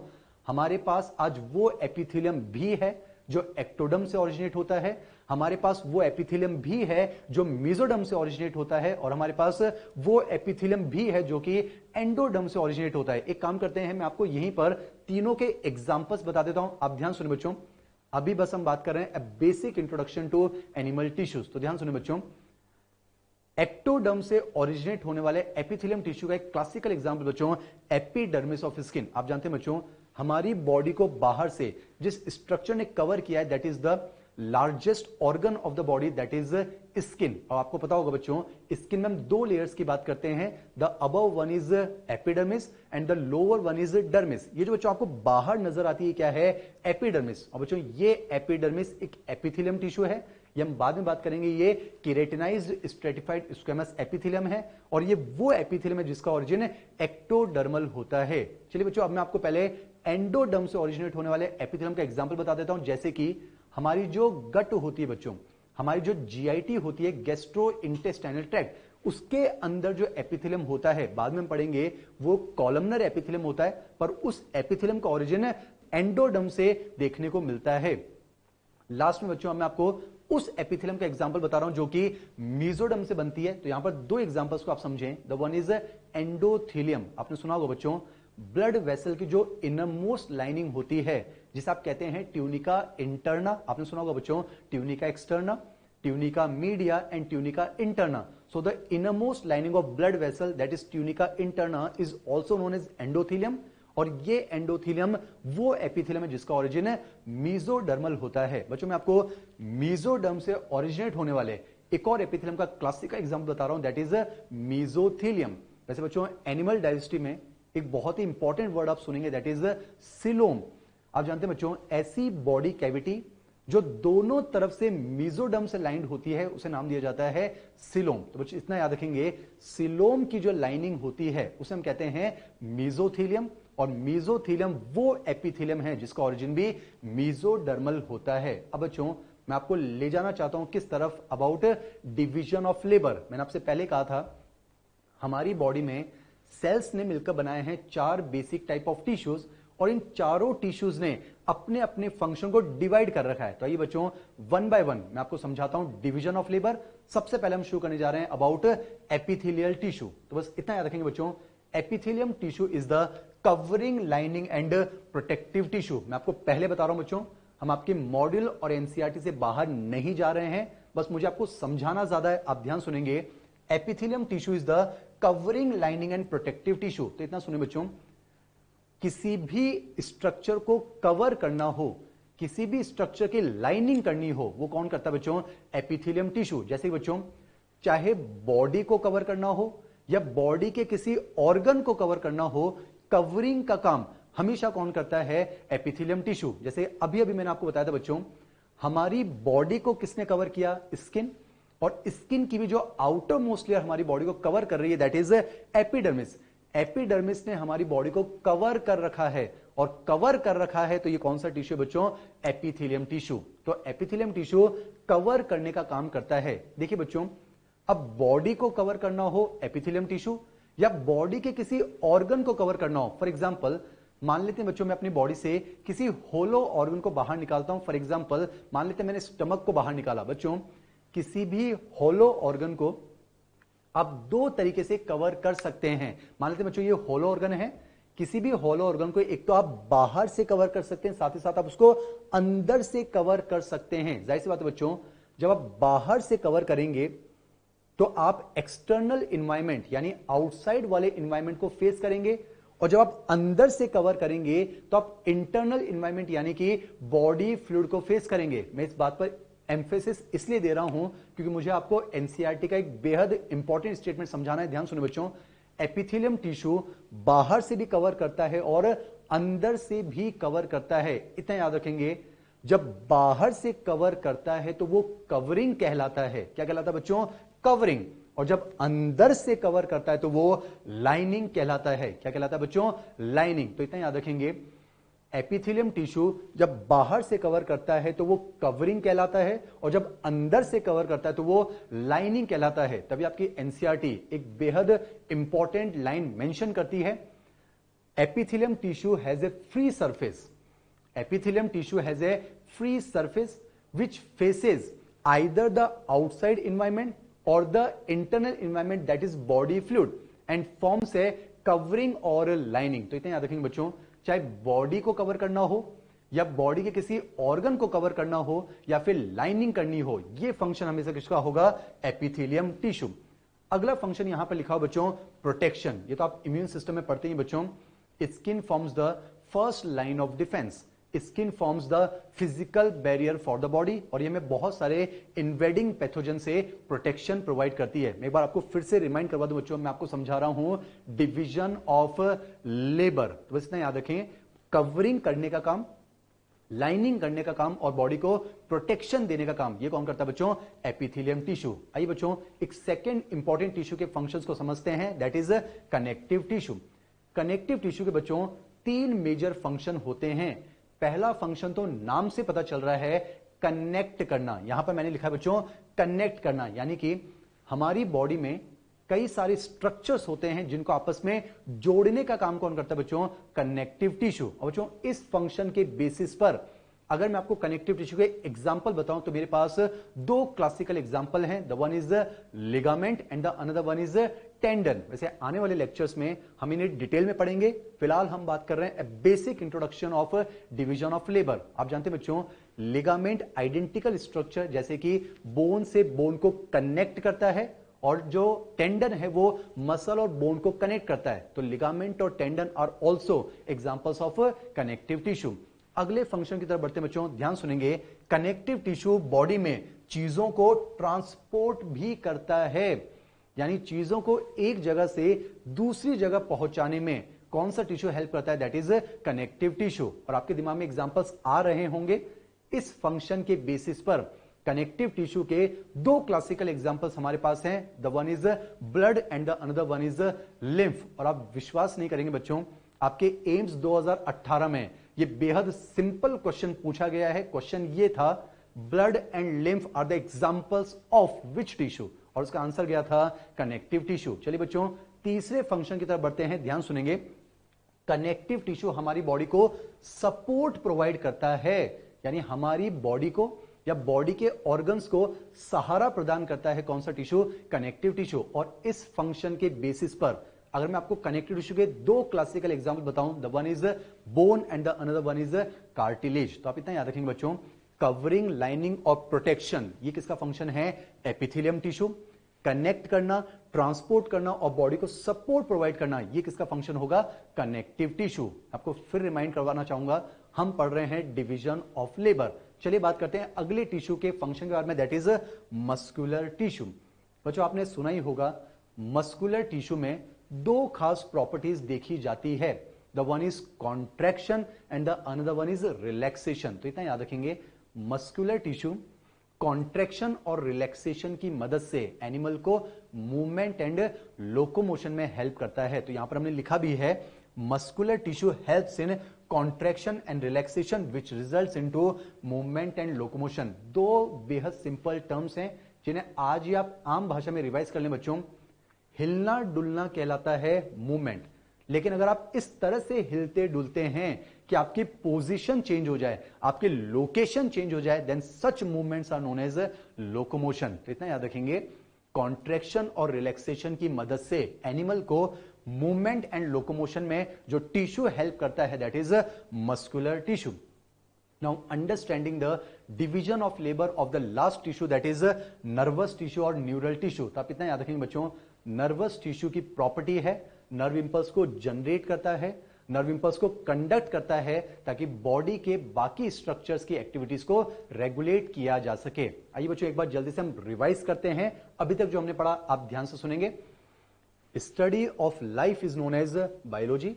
हमारे पास आज वो एपिथेलियम भी है जो एक्टोडर्म से ओरिजिनेट होता है, हमारे पास वो एपिथेलियम भी है जो मेसोडर्म से ओरिजिनेट होता है, और हमारे पास वो एपिथेलियम भी है जो कि एंडोडर्म से ओरिजिनेट होता है। एक काम करते हैं, मैं आपको यहीं पर तीनों के एग्जांपल्स बता देता हूं, आप ध्यान सुनिए बच्चों। अभी बस हम बात कर रहे हैं basic introduction to animal tissues. तो ध्यान सुनिए बच्चों, एक्टोडर्म से ओरिजिनेट होने वाले एपिथेलियम टिश्यू का एक क्लासिकल एग्जांपल बच्चों एपिडर्मिस ऑफ स्किन। आप जानते हैं बच्चों, हमारी बॉडी को बाहर से जिस स्ट्रक्चर ने कवर किया है that is the largest organ of the body, that is skin. और आपको पता होगा बच्चों, स्किन में हम दो लेयर्स की बात करते हैं, the above one is epidermis and the lower one is dermis. ये जो बच्चों आपको बाहर नजर आती है क्या है, एपिडर्मिस। और बच्चों ये एपिडर्मिस एक एपिथेलियम टिश्यू है, ये हम बाद में बात करेंगे। ये केराटिनाइज्ड स्ट्रेटिफाइड स्क्वेमस एपिथेलियम है और ये वो एपिथेलियम है जिसका ओरिजिन एक्टोडर्मल होता है। चलिए बच्चों, अब मैं आपको पहले एंडोडर्म से ओरिजिनेट होने वाले एपिथेलियम का एग्जांपल बता देता हूं। जैसे कि हमारी जो गट होती है बच्चों, हमारी जो जीआईटी होती है, गैस्ट्रो इंटेस्टाइनल ट्रैक्ट, उसके अंदर जो एपिथेलियम होता है, बाद में हम पढ़ेंगे, वो कॉलमनर एपिथेलियम होता है, पर उस एपिथेलियम का ओरिजिन एंडोडर्म से देखने को मिलता है। लास्ट में बच्चों मैं आपको उस एपिथेलियम का एग्जांपल बता रहा हूं जो कि मेसोडर्म से बनती है। तो यहां पर दो एग्जांपल्स को आप समझें। The one is endothelium. आपने सुना होगा बच्चों, ब्लड वेसल की जो इनरमोस्ट लाइनिंग होती है, जिसे आप कहते हैं ट्यूनिका इंटरना। आपने सुना होगा बच्चों, tunica externa, tunica media and tunica interna. So the innermost lining of blood vessel that is tunica interna is also known as endothelium. और ये एंडोथेलियम वो एपिथेलियम है जिसका ओरिजिन मेसोडर्मल होता है। बच्चों मैं आपको मेसोडर्म से ओरिजिनेट होने वाले एक और एपिथेलियम का क्लासिक एग्जांपल बता रहा हूं, दैट इज मेसोथेलियम। वैसे बच्चों एनिमल डाइजेस्टी में एक बहुत ही इंपॉर्टेंट वर्ड आप सुनेंगे, दैट इज सिलोम। आप जानते हैं बच्चों, ऐसी बॉडी कैविटी जो दोनों तरफ से मेसोडर्म से लाइंड होती है उसे नाम दिया जाता है सिलोम। तो बच्चों इतना याद रखेंगे, सिलोम की जो लाइनिंग होती है उसे हम कहते हैं मेसोथेलियम। और मेसोथेलियम वो एपिथेलियम है जिसका ओरिजिन भी मेसोडर्मल होता है। अब बच्चों मैं आपको ले जाना चाहता हूं किस तरफ, अबाउट डिवीजन ऑफ लेबर। मैंने आपसे पहले कहा था हमारी बॉडी में सेल्स ने मिलकर बनाए हैं 4 बेसिक टाइप ऑफ टिश्यूज, और इन चारों टिश्यूज ने अपने अपने फंक्शन को डिवाइड कर रखा है। तो आइए बच्चों वन बाय वन मैं आपको समझाता हूं डिवीजन ऑफ लेबर। सबसे पहले हम शुरू करने जा रहे हैं अबाउट एपिथेलियल टिश्यू। तो बस इतना याद रखेंगे बच्चों, epithelium tissue is the covering, lining and protective tissue. मैं आपको पहले बता रहा हूं बच्चों, हम आपके मॉड्यूल और एनसीईआरटी से बाहर नहीं जा रहे हैं, बस मुझे आपको समझाना ज्यादा है। आप ध्यान सुनेंगे, epithelium tissue is the covering, lining and protective tissue. तो इतना सुनिए बच्चों, किसी भी स्ट्रक्चर को कवर करना हो, किसी भी स्ट्रक्चर की लाइनिंग करनी हो, वो कौन करता है बच्चों, एपिथेलियम टिश्यू। जैसे बच्चों चाहे बॉडी को कवर करना हो या बॉडी के किसी ऑर्गन को कवर करना हो, कवरिंग का काम हमेशा कौन करता है, एपिथेलियम टिश्यू। जैसे अभी अभी मैंने आपको बताया था बच्चों, हमारी बॉडी को किसने कवर किया, स्किन। और स्किन की भी जो आउटर मोस्ट लेयर हमारी बॉडी को कवर कर रही है दैट इज एपिडर्मिस। एपिडर्मिस ने हमारी बॉडी को कवर कर रखा है, और कवर कर रखा है तो ये कौन सा टिश्यू बच्चों, एपिथेलियम टिश्यू। तो एपिथेलियम टिश्यू कवर करने का काम करता है। देखिए बच्चों, अब बॉडी को कवर करना हो एपिथेलियम टिश्यू, या बॉडी के किसी ऑर्गन को कवर करना हो, फॉर एग्जांपल मान लेते हैं बच्चों मैं अपनी बॉडी से किसी होलो ऑर्गन को बाहर निकालता हूं। फॉर एग्जांपल मान लेते हैं मैंने स्टमक को बाहर निकाला। बच्चों किसी भी होलो ऑर्गन को आप दो तरीके से कवर कर सकते हैं। मान लेते हैं बच्चों ये होलो ऑर्गन है, किसी भी होलो ऑर्गन को एक तो आप बाहर से कवर कर सकते हैं, साथ ही साथ आप उसको अंदर से कवर कर सकते हैं। जाहिर सी बात है बच्चों, जब आप बाहर से कवर करेंगे तो आप एक्सटर्नल इन्वायरमेंट यानी आउटसाइड वाले इन्वायरमेंट को फेस करेंगे, और जब आप अंदर से कवर करेंगे तो आप इंटरनल इन्वायरमेंट यानी कि बॉडी फ्लूइड को फेस करेंगे। मैं इस बात पर एम्फेसिस इसलिए दे रहा हूं क्योंकि मुझे आपको एनसीईआरटी का एक बेहद इंपॉर्टेंट स्टेटमेंट समझाना है। ध्यान सुनिए बच्चों, एपिथेलियम टिश्यू बाहर से भी कवर करता है और अंदर से भी कवर करता है। इतना याद रखेंगे, जब बाहर से कवर करता है तो वो कवरिंग कहलाता है। क्या कहलाता है बच्चों, कवरिंग। और जब अंदर से कवर करता है तो वो लाइनिंग कहलाता है। क्या कहलाता है बच्चों, लाइनिंग। तो इतना याद रखेंगे, एपिथेलियम टिश्यू जब बाहर से कवर करता है तो वो कवरिंग कहलाता है, और जब अंदर से कवर करता है तो वो लाइनिंग कहलाता है। तभी आपकी एनसीईआरटी एक बेहद इंपॉर्टेंट लाइन मेंशन करती है, epithelium tissue has a free surface. Epithelium tissue has a free surface which faces either the outside environment or the internal environment that is body fluid and forms a covering or lining. तो इतना याद रखेंगे बच्चों, चाहे body को cover करना हो या बॉडी के किसी ऑर्गन को कवर करना हो या फिर लाइनिंग करनी हो, ये फंक्शन हमेशा किसका होगा? Epithelium tissue. अगला फंक्शन यहां पर लिखा हो बच्चों प्रोटेक्शन। ये तो आप इम्यून सिस्टम में पढ़ते ही बच्चों। Skin forms the first line of defence. Skin forms the physical barrier for the body, और ये में बहुत सारे इन्वेडिंग पैथोजन से प्रोटेक्शन प्रोवाइड करती है। मैं एक बार आपको फिर से रिमाइंड करवा दूं बच्चों, मैं आपको समझा रहा हूं डिवीजन ऑफ लेबर। तो बस इतना याद रखें, कवरिंग करने का काम, लाइनिंग करने का काम और बॉडी को प्रोटेक्शन देने का काम, ये कौन करता है बच्चों? Epithelium tissue. आइए बच्चों एक सेकंड इंपॉर्टेंट टिश्यू के फंक्शंस को समझते हैं, that is connective tissue. Connective tissue के बच्चों 3 मेजर फंक्शन होते हैं। पहला फंक्शन तो नाम से पता चल रहा है, कनेक्ट करना। यहां पर मैंने लिखा है बच्चों कनेक्ट करना, यानी कि हमारी बॉडी में कई सारे स्ट्रक्चर्स होते हैं जिनको आपस में जोड़ने का काम कौन करता है बच्चों? Connective tissue. और बच्चों इस फंक्शन के बेसिस पर अगर मैं आपको कनेक्टिव टिश्यू के एग्जांपल बताऊं तो मेरे पास 2 क्लासिकल एग्जांपल हैं। The one is ligament and the another one is tendon. वैसे आने वाले लेक्चर्स में हम इन्हें डिटेल में पढ़ेंगे, फिलहाल हम बात कर रहे हैं basic introduction of division of labour. आप जानते हैं बच्चों लिगामेंट आइडेंटिकल स्ट्रक्चर जैसे कि बोन से बोन को कनेक्ट करता है, और जो टेंडन है वो मसल और बोन को कनेक्ट करता है। तो लिगामेंट और tendon are also examples of connective tissue. अगले फंक्शन की तरफ बढ़ते बच्चों, ध्यान सुनेंगे। कनेक्टिव टिश्यू बॉडी में चीजों को ट्रांसपोर्ट भी करता है, यानी चीजों को एक जगह से दूसरी जगह पहुंचाने में कौन सा टिश्यू हेल्प करता है? That is connective tissue. और आपके दिमाग में एग्जांपल्स आ रहे होंगे। इस फंक्शन के बेसिस पर कनेक्टिव टिश्यू के 2 क्लासिकल एग्जांपल्स हमारे पास हैं। The one is blood and the another one is lymph. और आप विश्वास नहीं करेंगे बच्चों, आपके एम्स 2018 में ये बेहद सिंपल क्वेश्चन पूछा गया है। क्वेश्चन ये था, blood and lymph are the examples of which tissue, और उसका आंसर गया था कनेक्टिव टिश्यू। चलिए बच्चों तीसरे फंक्शन की तरफ बढ़ते हैं, ध्यान सुनेंगे। कनेक्टिव टिश्यू हमारी बॉडी को सपोर्ट प्रोवाइड करता है, यानी हमारी बॉडी को या बॉडी के ऑर्गन्स को सहारा प्रदान करता है कौन सा टिश्यू? Connective tissue. और इस फंक्शन के बेसिस पर अगर मैं आपको कनेक्टिव टिश्यू के 2 क्लासिकल एग्जांपल बताऊं, the one is bone and the another one is cartilage. तो आप इतना याद रखेंगे बच्चों, कवरिंग, लाइनिंग और प्रोटेक्शन, ये किसका फंक्शन है? Epithelium tissue. कनेक्ट करना, ट्रांसपोर्ट करना और बॉडी को सपोर्ट प्रोवाइड करना, ये किसका फंक्शन होगा? Connective tissue. आपको फिर रिमाइंड करवाना चाहूंगा, हम पढ़ रहे हैं डिवीजन ऑफ लेबर। चलिए बात करते हैं अगले टिश्यू के फंक्शन के बारे में, दैट इज मस्कुलर टिश्यू। बच्चों आपने सुना ही होगा, मस्कुलर टिश्यू में 2 खास प्रॉपर्टीज देखी जाती है। The one is contraction and the another one is relaxation. तो इतना याद रखेंगे, मस्कुलर टिश्यू कॉन्ट्रैक्शन और रिलैक्सेशन की मदद से एनिमल को मूवमेंट एंड लोकोमोशन में हेल्प करता है। तो यहां पर हमने लिखा भी है, muscular tissue helps in contraction and relaxation which results into movement and locomotion. 2 बेहद सिंपल टर्म्स हैं जिन्हें आज ही आप आम भाषा में रिवाइज कर लें बच्चों। हिलना डुलना कहलाता है मूवमेंट, लेकिन अगर आप इस तरह से हिलते डुलते हैं कि आपकी पोजीशन चेंज हो जाए, आपकी लोकेशन चेंज हो जाए, then such movements are known as locomotion. तो इतना याद रखेंगे, कॉन्ट्रैक्शन और रिलैक्सेशन की मदद से एनिमल को मूवमेंट एंड लोकोमोशन में जो टिश्यू हेल्प करता है, that is muscular tissue. Now understanding the division of labor of the last tissue, that is nervous tissue और neural tissue। तो आप इतना याद रखेंगे बच्चों, नर्वस टिश्यू की प्रॉपर्टी है, नर्व इंपल्स को जनरेट करता है, नर्व इंपल्स को कंडक्ट करता है ताकि बॉडी के बाकी स्ट्रक्चर्स की एक्टिविटीज को रेगुलेट किया जा सके। आइए बच्चों एक बार जल्दी से हम रिवाइज करते हैं, अभी तक जो हमने पढ़ा आप ध्यान से सुनेंगे। Study of life is known as biology.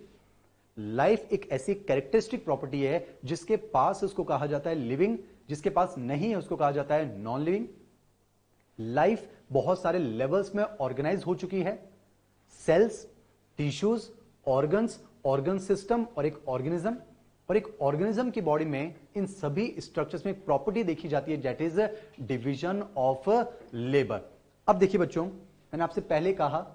Life एक ऐसी कैरेक्टरिस्टिक प्रॉपर्टी है जिसके पास उसको कहा जाता है लिविंग, जिसके पास नहीं है उसको कहा जाता है नॉन लिविंग। लाइफ बहुत सारे लेवल्स में ऑर्गेनाइज हो चुकी है, cells, tissues, organs, organ system और एक ऑर्गेनिज्म। और एक ऑर्गेनिज्म की बॉडी में इन सभी स्ट्रक्चर्स में एक प्रॉपर्टी देखी जाती है, that is division of labour. अब देखिए बच्चों, मैंने आपसे पहले कहा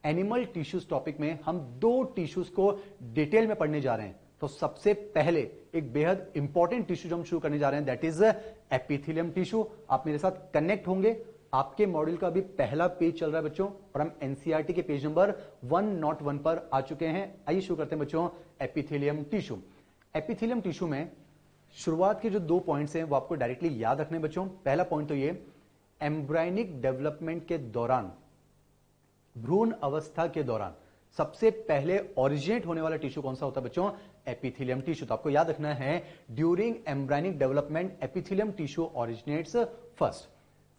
एनिमल टिश्यूज टॉपिक में हम 2 टिश्यूज को डिटेल में पढ़ने जा रहे हैं। तो सबसे पहले एक बेहद इंपॉर्टेंट टिश्यू जो हम शुरू करने जा रहे हैं, दैट इज एपिथेलियम टिश्यू। आप मेरे साथ कनेक्ट होंगे, आपके मॉड्यूल का भी पहला पेज चल रहा है बच्चों, और हम एनसीईआरटी के पेज नंबर 101 पर आ चुके हैं। आइए शुरू करते हैं बच्चों, एपिथेलियम टिश्यू। एपिथेलियम टिश्यू में शुरुआत के जो 2 पॉइंट्स हैं वो आपको डायरेक्टली याद रखने बच्चों। पहला पॉइंट तो ये, एम्ब्रायनिक डेवलपमेंट के दौरान, भ्रूण अवस्था के दौरान सबसे पहले ओरिजिनेट होने वाला टिश्यू कौन सा होता है बच्चों? Epithelium tissue. तो आपको याद रखना है, during embryonic development epithelium tissue originates first.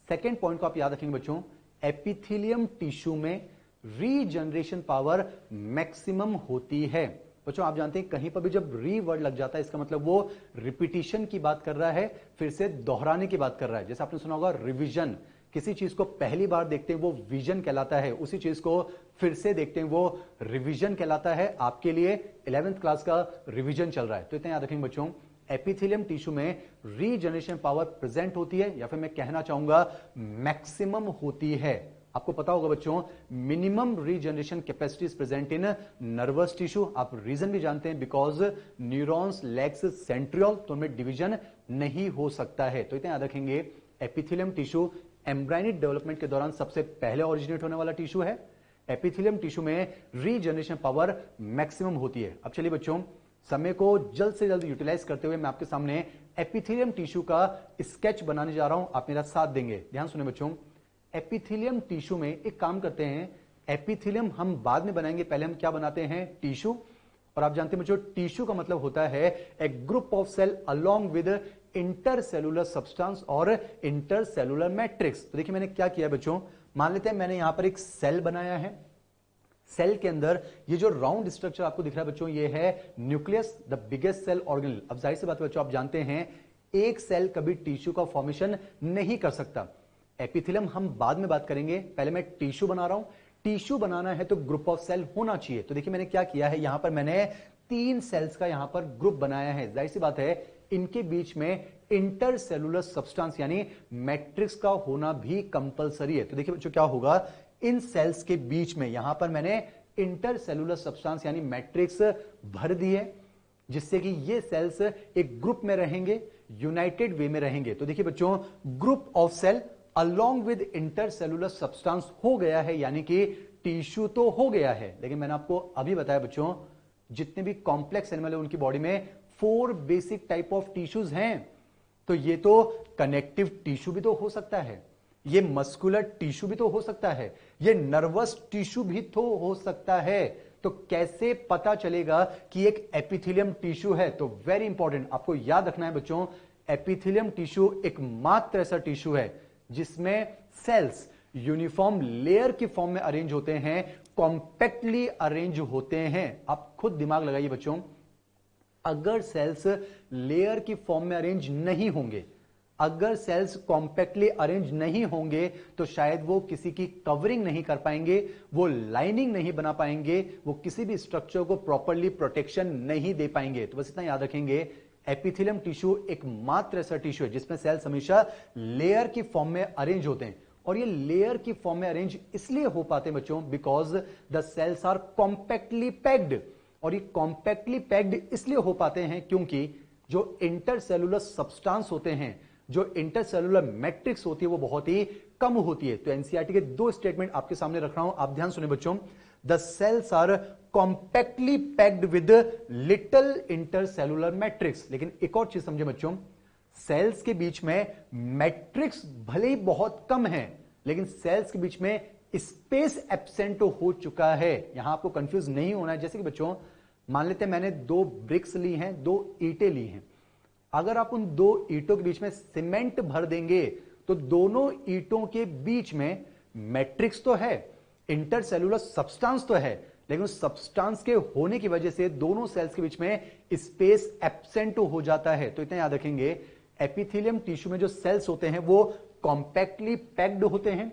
Second point को आप याद रखेंगे बच्चों, एपिथेलियम टिश्यू में रीजनरेशन पावर मैक्सिमम होती है। बच्चों आप जानते हैं कहीं पर भी जब री वर्ड लग जाता है इसका मतलब वो रिपीटिशन की बात कर रहा है, फिर से दोहराने की बात कर रहा है। जैसे आपने सुना होगा रिवीजन, किसी चीज को पहली बार देखते हैं वो विजन कहलाता है, उसी चीज को फिर से देखते हैं वो रिवीजन कहलाता है। आपके लिए 11th क्लास का रिवीजन चल रहा है, तो इतना याद रखेंगे बच्चों, एपिथेलियम टिश्यू में रीजनरेशन पावर प्रेजेंट होती है, या फिर मैं कहना चाहूंगा मैक्सिमम होती है। आपको पता होगा बच्चों, minimum regeneration capacity is present in nervous tissue. आप रीजन भी जानते हैं, बिकॉज न्यूरॉन्स लैक्स सेंट्रियोल, तो उनमें डिवीजन नहीं हो सकता है। तो इतना याद रखेंगे, एपिथेलियम टिश्यू एम्ब्रायनिक डेवलपमेंट के दौरान सबसे पहले ओरिजिनेट होने वाला टिश्यू है। एपिथेलियम टिश्यू में रीजनरेशन पावर मैक्सिमम होती है। अब चलिए बच्चों, समय को जल्द से जल्द यूटिलाइज करते हुए मैं आपके सामने एपिथेलियम टिश्यू का स्केच बनाने जा रहा हूं, आप मेरा साथ देंगे। ध्यान सुने बच्चों, एपिथेलियम टिश्यू में एक काम करते हैं, एपिथेलियम हम बाद में बनाएंगे, पहले हम क्या बनाते हैं? टिश्यू। और आप जानते हैं बच्चों, टिश्यू का मतलब होता है a group of cell along with intercellular substance और इंटरसेलुलर मैट्रिक्स। तो देखिए मैंने क्या किया बच्चों, मान लेते हैं मैंने यहां पर एक सेल बनाया है, सेल के अंदर ये जो राउंड स्ट्रक्चर आपको दिख रहा है बच्चों, ये है nucleus, the biggest cell organelle. अब जाहिर सी बात है बच्चों, आप जानते हैं एक सेल कभी टिश्यू का फॉर्मेशन नहीं कर सकता। एपिथेलियम हम बाद में बात करेंगे, पहले मैं टिश्यू बना रहा हूं। टिश्यू बनाना है तो ग्रुप ऑफ सेल होना चाहिए। तो देखिए मैंने क्या किया है, यहां पर मैंने 3 सेल्स का यहां पर ग्रुप बनाया है। जाहिर सी बात है इनके बीच में इंटरसेलुलर सब्सटेंस यानी मैट्रिक्स का होना भी कंपलसरी है। तो देखिए बच्चों क्या होगा, इन सेल्स के बीच में यहां पर मैंने इंटरसेलुलर सब्सटेंस यानी मैट्रिक्स भर दी है, जिससे कि ये सेल्स एक ग्रुप में रहेंगे, यूनाइटेड वे में रहेंगे। तो देखिए बच्चों, group of cell along with intercellular substance हो गया है, यानी कि टिश्यू तो हो गया है। लेकिन मैंने आपको अभी बताया बच्चों, जितने भी कॉम्प्लेक्स एनिमल है उनकी बॉडी में 4 बेसिक टाइप ऑफ टिश्यूज हैं। तो ये तो कनेक्टिव टिश्यू भी तो हो सकता है, ये मस्कुलर टिश्यू भी तो हो सकता है, ये नर्वस टिश्यू भी तो हो सकता है। तो कैसे पता चलेगा कि एक एपिथेलियम टिश्यू है? तो वेरी इंपॉर्टेंट, आपको याद रखना है बच्चों, एपिथेलियम टिश्यू एकमात्र ऐसा टिश्यू है जिसमें सेल्स यूनिफॉर्म लेयर की फॉर्म में अरेंज होते हैं, कॉम्पैक्टली अरेंज होते हैं। आप खुद दिमाग लगाइए बच्चों, अगर सेल्स लेयर की फॉर्म में अरेंज नहीं होंगे, अगर सेल्स कॉम्पैक्टली अरेंज नहीं होंगे, तो शायद वो किसी की कवरिंग नहीं कर पाएंगे, वो लाइनिंग नहीं बना पाएंगे, वो किसी भी स्ट्रक्चर को प्रॉपर्ली प्रोटेक्शन नहीं दे पाएंगे। तो बस इतना याद रखेंगे, एपिथेलियम टिश्यू एकमात्र ऐसा टिश्यू है जिसमें सेल्स हमेशा लेयर की फॉर्म में अरेंज होते हैं। और ये लेयर की फॉर्म में अरेंज इसलिए हो पाते हैं बच्चों, because the cells are compactly packed. और ये कॉम्पैक्टली पैक्ड इसलिए हो पाते हैं क्योंकि जो इंटरसेलुलर सब्सटेंस होते हैं, जो इंटरसेलुलर मैट्रिक्स होती है, वो बहुत ही कम होती है। तो एनसीईआरटी के 2 स्टेटमेंट आपके सामने रख रहा हूं, आप ध्यान सुने बच्चों। The cells are compactly packed with little intercellular matrix. लेकिन एक और चीज समझे बच्चों, सेल्स के बीच में मैट्रिक्स भले ही बहुत कम है, लेकिन सेल्स के बीच में स्पेस एब्सेंट हो चुका है। यहां आपको कंफ्यूज नहीं होना है। जैसे कि बच्चों मान लेते हैं मैंने 2 ब्रिक्स ली हैं, 2 ईंटें ली हैं, अगर आप उन 2 ईंटों के बीच में सीमेंट भर देंगे तो दोनों ईंटों के बीच में मैट्रिक्स तो है, इंटरसेलुलर सब्सटेंस तो है, लेकिन उस सब्सटेंस के होने की वजह से दोनों सेल्स के बीच में स्पेस एब्सेंट हो जाता है। तो इतना याद रखेंगे, एपिथेलियम टिश्यू में जो सेल्स होते हैं वो कॉम्पैक्टली पैक्ड होते हैं,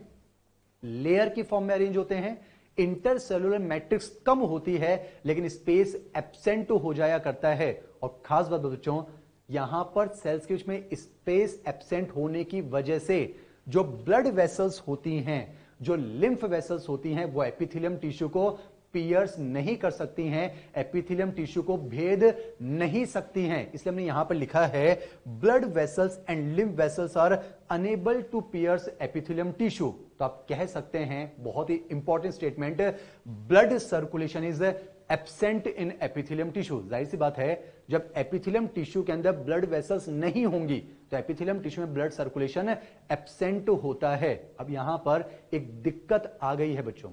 लेयर की फॉर्म में अरेंज होते हैं, इंटरसेलुलर मैट्रिक्स कम होती है, लेकिन स्पेस एब्सेंट हो जाया करता है। और खास बात बच्चों, यहां पर सेल्स के बीच में स्पेस एब्सेंट होने की वजह से जो ब्लड वेसल्स होती हैं, जो लिम्फ वेसल्स होती हैं, वो एपिथेलियम टिश्यू को पियर्स नहीं कर सकती हैं, एपिथेलियम टिश्यू को भेद नहीं सकती हैं। इसलिए हमने यहां पर लिखा है, blood vessels and lymph vessels are unable to pierce epithelium tissue. तो आप कह सकते हैं, बहुत ही important statement, blood circulation is absent in epithelium tissue. जाहिर सी बात है, जब एपिथेलियम टिश्यू के अंदर ब्लड वेसल्स नहीं होंगी तो एपिथेलियम टिश्यू में ब्लड सर्कुलेशन एब्सेंट होता है। अब यहां पर एक दिक्कत आ गई है बच्चों,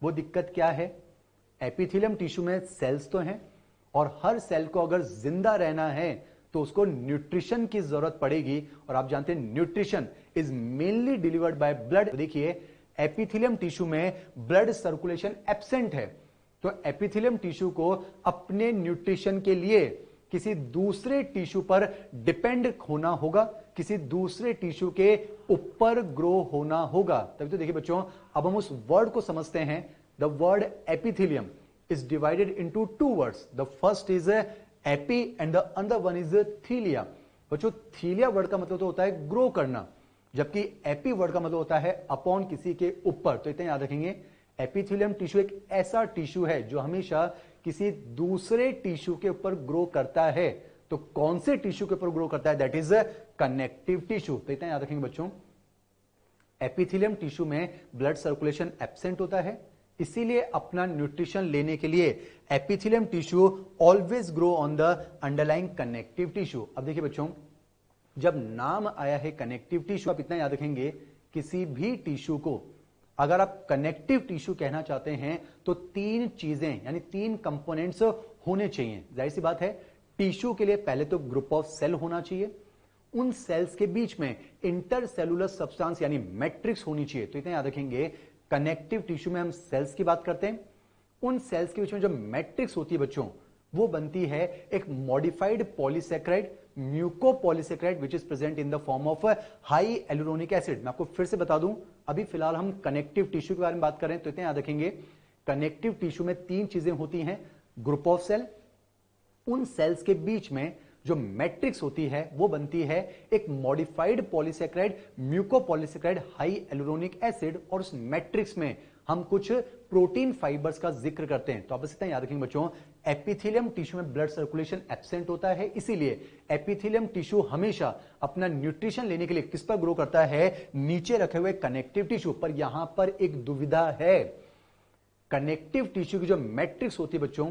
वो दिक्कत क्या है? एपिथेलियम टिश्यू में सेल्स तो हैं और हर सेल को अगर जिंदा रहना है तो उसको न्यूट्रिशन की जरूरत पड़ेगी, और आप जानते हैं nutrition is mainly delivered by blood. देखिए एपिथेलियम टिश्यू में ब्लड सर्कुलेशन एब्सेंट है, तो एपिथेलियम टिश्यू को अपने न्यूट्रिशन के लिए किसी दूसरे टिश्यू पर डिपेंड होना होगा, किसी दूसरे टिश्यू के ऊपर ग्रो होना होगा। तभी तो देखिए बच्चों, अब हम उस वर्ड को समझते हैं। The word epithelium is divided into two words. The first is epi and the other one is thelia. बच्चों थीलिया वर्ड का मतलब तो होता है ग्रो करना, जबकि एपी वर्ड का मतलब होता है अपॉन, किसी के ऊपर। तो इतना याद रखेंगे, एपिथेलियम टिश्यू एक ऐसा टिश्यू है जो हमेशा किसी दूसरे टिश्यू के ऊपर ग्रो करता है। तो कौन से टिश्यू के ऊपर ग्रो करता है? That is connective tissue. तो इतना याद रखेंगे बच्चों, एपिथेलियम टिश्यू में ब्लड सर्कुलेशन एब्सेंट होता है, इसीलिए अपना न्यूट्रिशन लेने के लिए epithelium tissue always grow on the underlying connective tissue. अब देखिए बच्चों, जब नाम आया है कनेक्टिव टिश्यू, आप इतना याद रखेंगे, किसी भी टिश्यू को अगर आप कनेक्टिव टिश्यू कहना चाहते हैं तो तीन चीजें यानी तीन कंपोनेंट्स होने चाहिए। जाहिर सी बात है, टिश्यू के लिए पहले तो ग्रुप ऑफ सेल होना चाहिए, उन सेल्स के बीच में इंटरसेलुलर सब्सटेंस यानी मैट्रिक्स होनी चाहिए। तो इतना याद रखेंगे, कनेक्टिव टिश्यू में हम सेल्स की बात करते हैं, उन सेल्स के बीच में जो मैट्रिक्स होती है बच्चों, वो बनती है एक modified polysaccharide, mucopolysaccharide, which is present in the form of hyaluronic acid. मैं आपको फिर से बता दूं, अभी फिलहाल हम कनेक्टिव टिश्यू के बारे में बात करें, तो इतना याद रखेंगे, कनेक्टिव टिश्यू में तीन चीजें होती हैं, ग्रुप ऑफ सेल, उन सेल्स के बीच में जो मैट्रिक्स होती है वो बनती है एक modified polysaccharide, mucopolysaccharide, hyaluronic acid, और उस मैट्रिक्स में हम कुछ प्रोटीन फाइबर्स का जिक्र करते हैं। तो आप बस इतना याद रखेंगे बच्चों, एपिथेलियम टिश्यू में ब्लड सर्कुलेशन एब्सेंट होता है, इसीलिए एपिथेलियम टिश्यू हमेशा अपना न्यूट्रिशन लेने के लिए किस पर ग्रो करता है? नीचे रखे हुए कनेक्टिव टिश्यू पर। यहां पर एक दुविधा है, कनेक्टिव टिश्यू की जो मैट्रिक्स होती है बच्चों,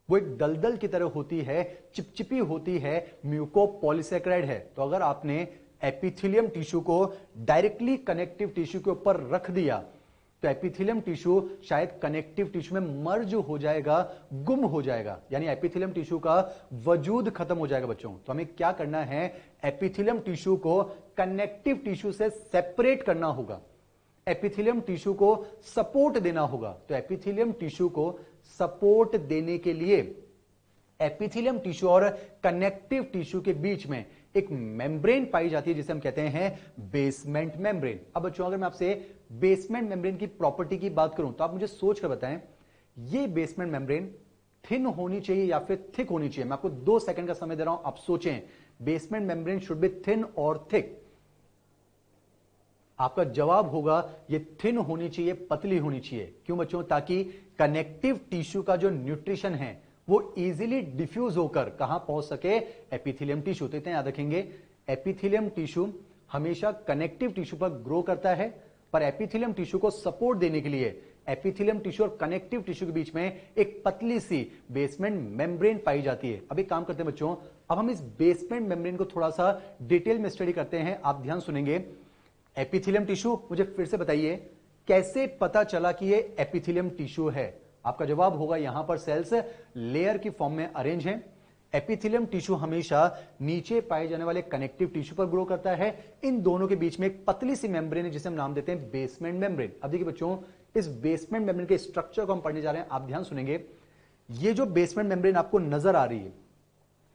वो एक दलदल की तरह होती है, चिपचिपी होती है, म्यूकोपॉलीसेक्राइड है। तो अगर आपने एपिथेलियम टिश्यू को डायरेक्टली कनेक्टिव टिश्यू के ऊपर रख दिया तो एपिथेलियम टिश्यू शायद कनेक्टिव टिश्यू में मर्ज हो जाएगा, गुम हो जाएगा, यानी एपिथेलियम टिश्यू का वजूद खत्म हो जाएगा बच्चों। तो हमें क्या करना है? एपिथेलियम टिश्यू को कनेक्टिव टिश्यू से सेपरेट करना होगा, एपिथेलियम टिश्यू को सपोर्ट देना होगा। तो एपिथेलियम टिश्यू को सपोर्ट देने के लिए एपिथेलियम टिश्यू और कनेक्टिव टिश्यू के बीच में एक मेम्ब्रेन पाई जाती है जिसे हम कहते हैं बेसमेंट मेम्ब्रेन। अब बच्चों, अगर मैं आपसे बेसमेंट मेम्ब्रेन की प्रॉपर्टी की बात करूं तो आप मुझे सोच कर बताएं, ये बेसमेंट मेम्ब्रेन थिन होनी चाहिए या फिर थिक होनी चाहिए? मैं आपको 2 सेकंड का समय दे रहा हूं, आप सोचें, basement membrane should be thin और थिक। आपका जवाब होगा ये थिन होनी चाहिए, पतली होनी चाहिए। क्यों बच्चों? ताकि कनेक्टिव टिश्यू का जो न्यूट्रिशन है वो इजीली डिफ्यूज होकर कहां पहुंच सके? Epithelium tissue. तो इतना याद रखेंगे, एपिथेलियम टिश्यू हमेशा कनेक्टिव टिश्यू पर ग्रो करता है, पर एपिथेलियम टिश्यू को सपोर्ट देने के लिए एपिथेलियम टिश्यू और कनेक्टिव टिश्यू के बीच में एक पतली सी बेसमेंट मेम्ब्रेन पाई जाती है। अब एक काम करते हैं बच्चों, अब हम इस बेसमेंट मेम्ब्रेन को थोड़ा सा डिटेल में स्टडी करते हैं। आप ध्यान सुनेंगे, एपिथेलियम टिश्यू, मुझे फिर से बताइए कैसे पता चला कि ये एपिथेलियम टिश्यू है? आपका जवाब होगा यहां पर सेल्स लेयर की फॉर्म में अरेंज हैं। एपिथेलियम टिश्यू हमेशा नीचे पाए जाने वाले कनेक्टिव टिश्यू पर ग्रो करता है, इन दोनों के बीच में एक पतली सी मेम्ब्रेन है जिसे हम नाम देते हैं बेसमेंट मेम्ब्रेन। अब देखिए बच्चों, इस बेसमेंट मेम्ब्रेन के स्ट्रक्चर को हम पढ़ने जा रहे हैं, आप ध्यान सुनेंगे। ये जो बेसमेंट मेम्ब्रेन आपको नजर आ रही है,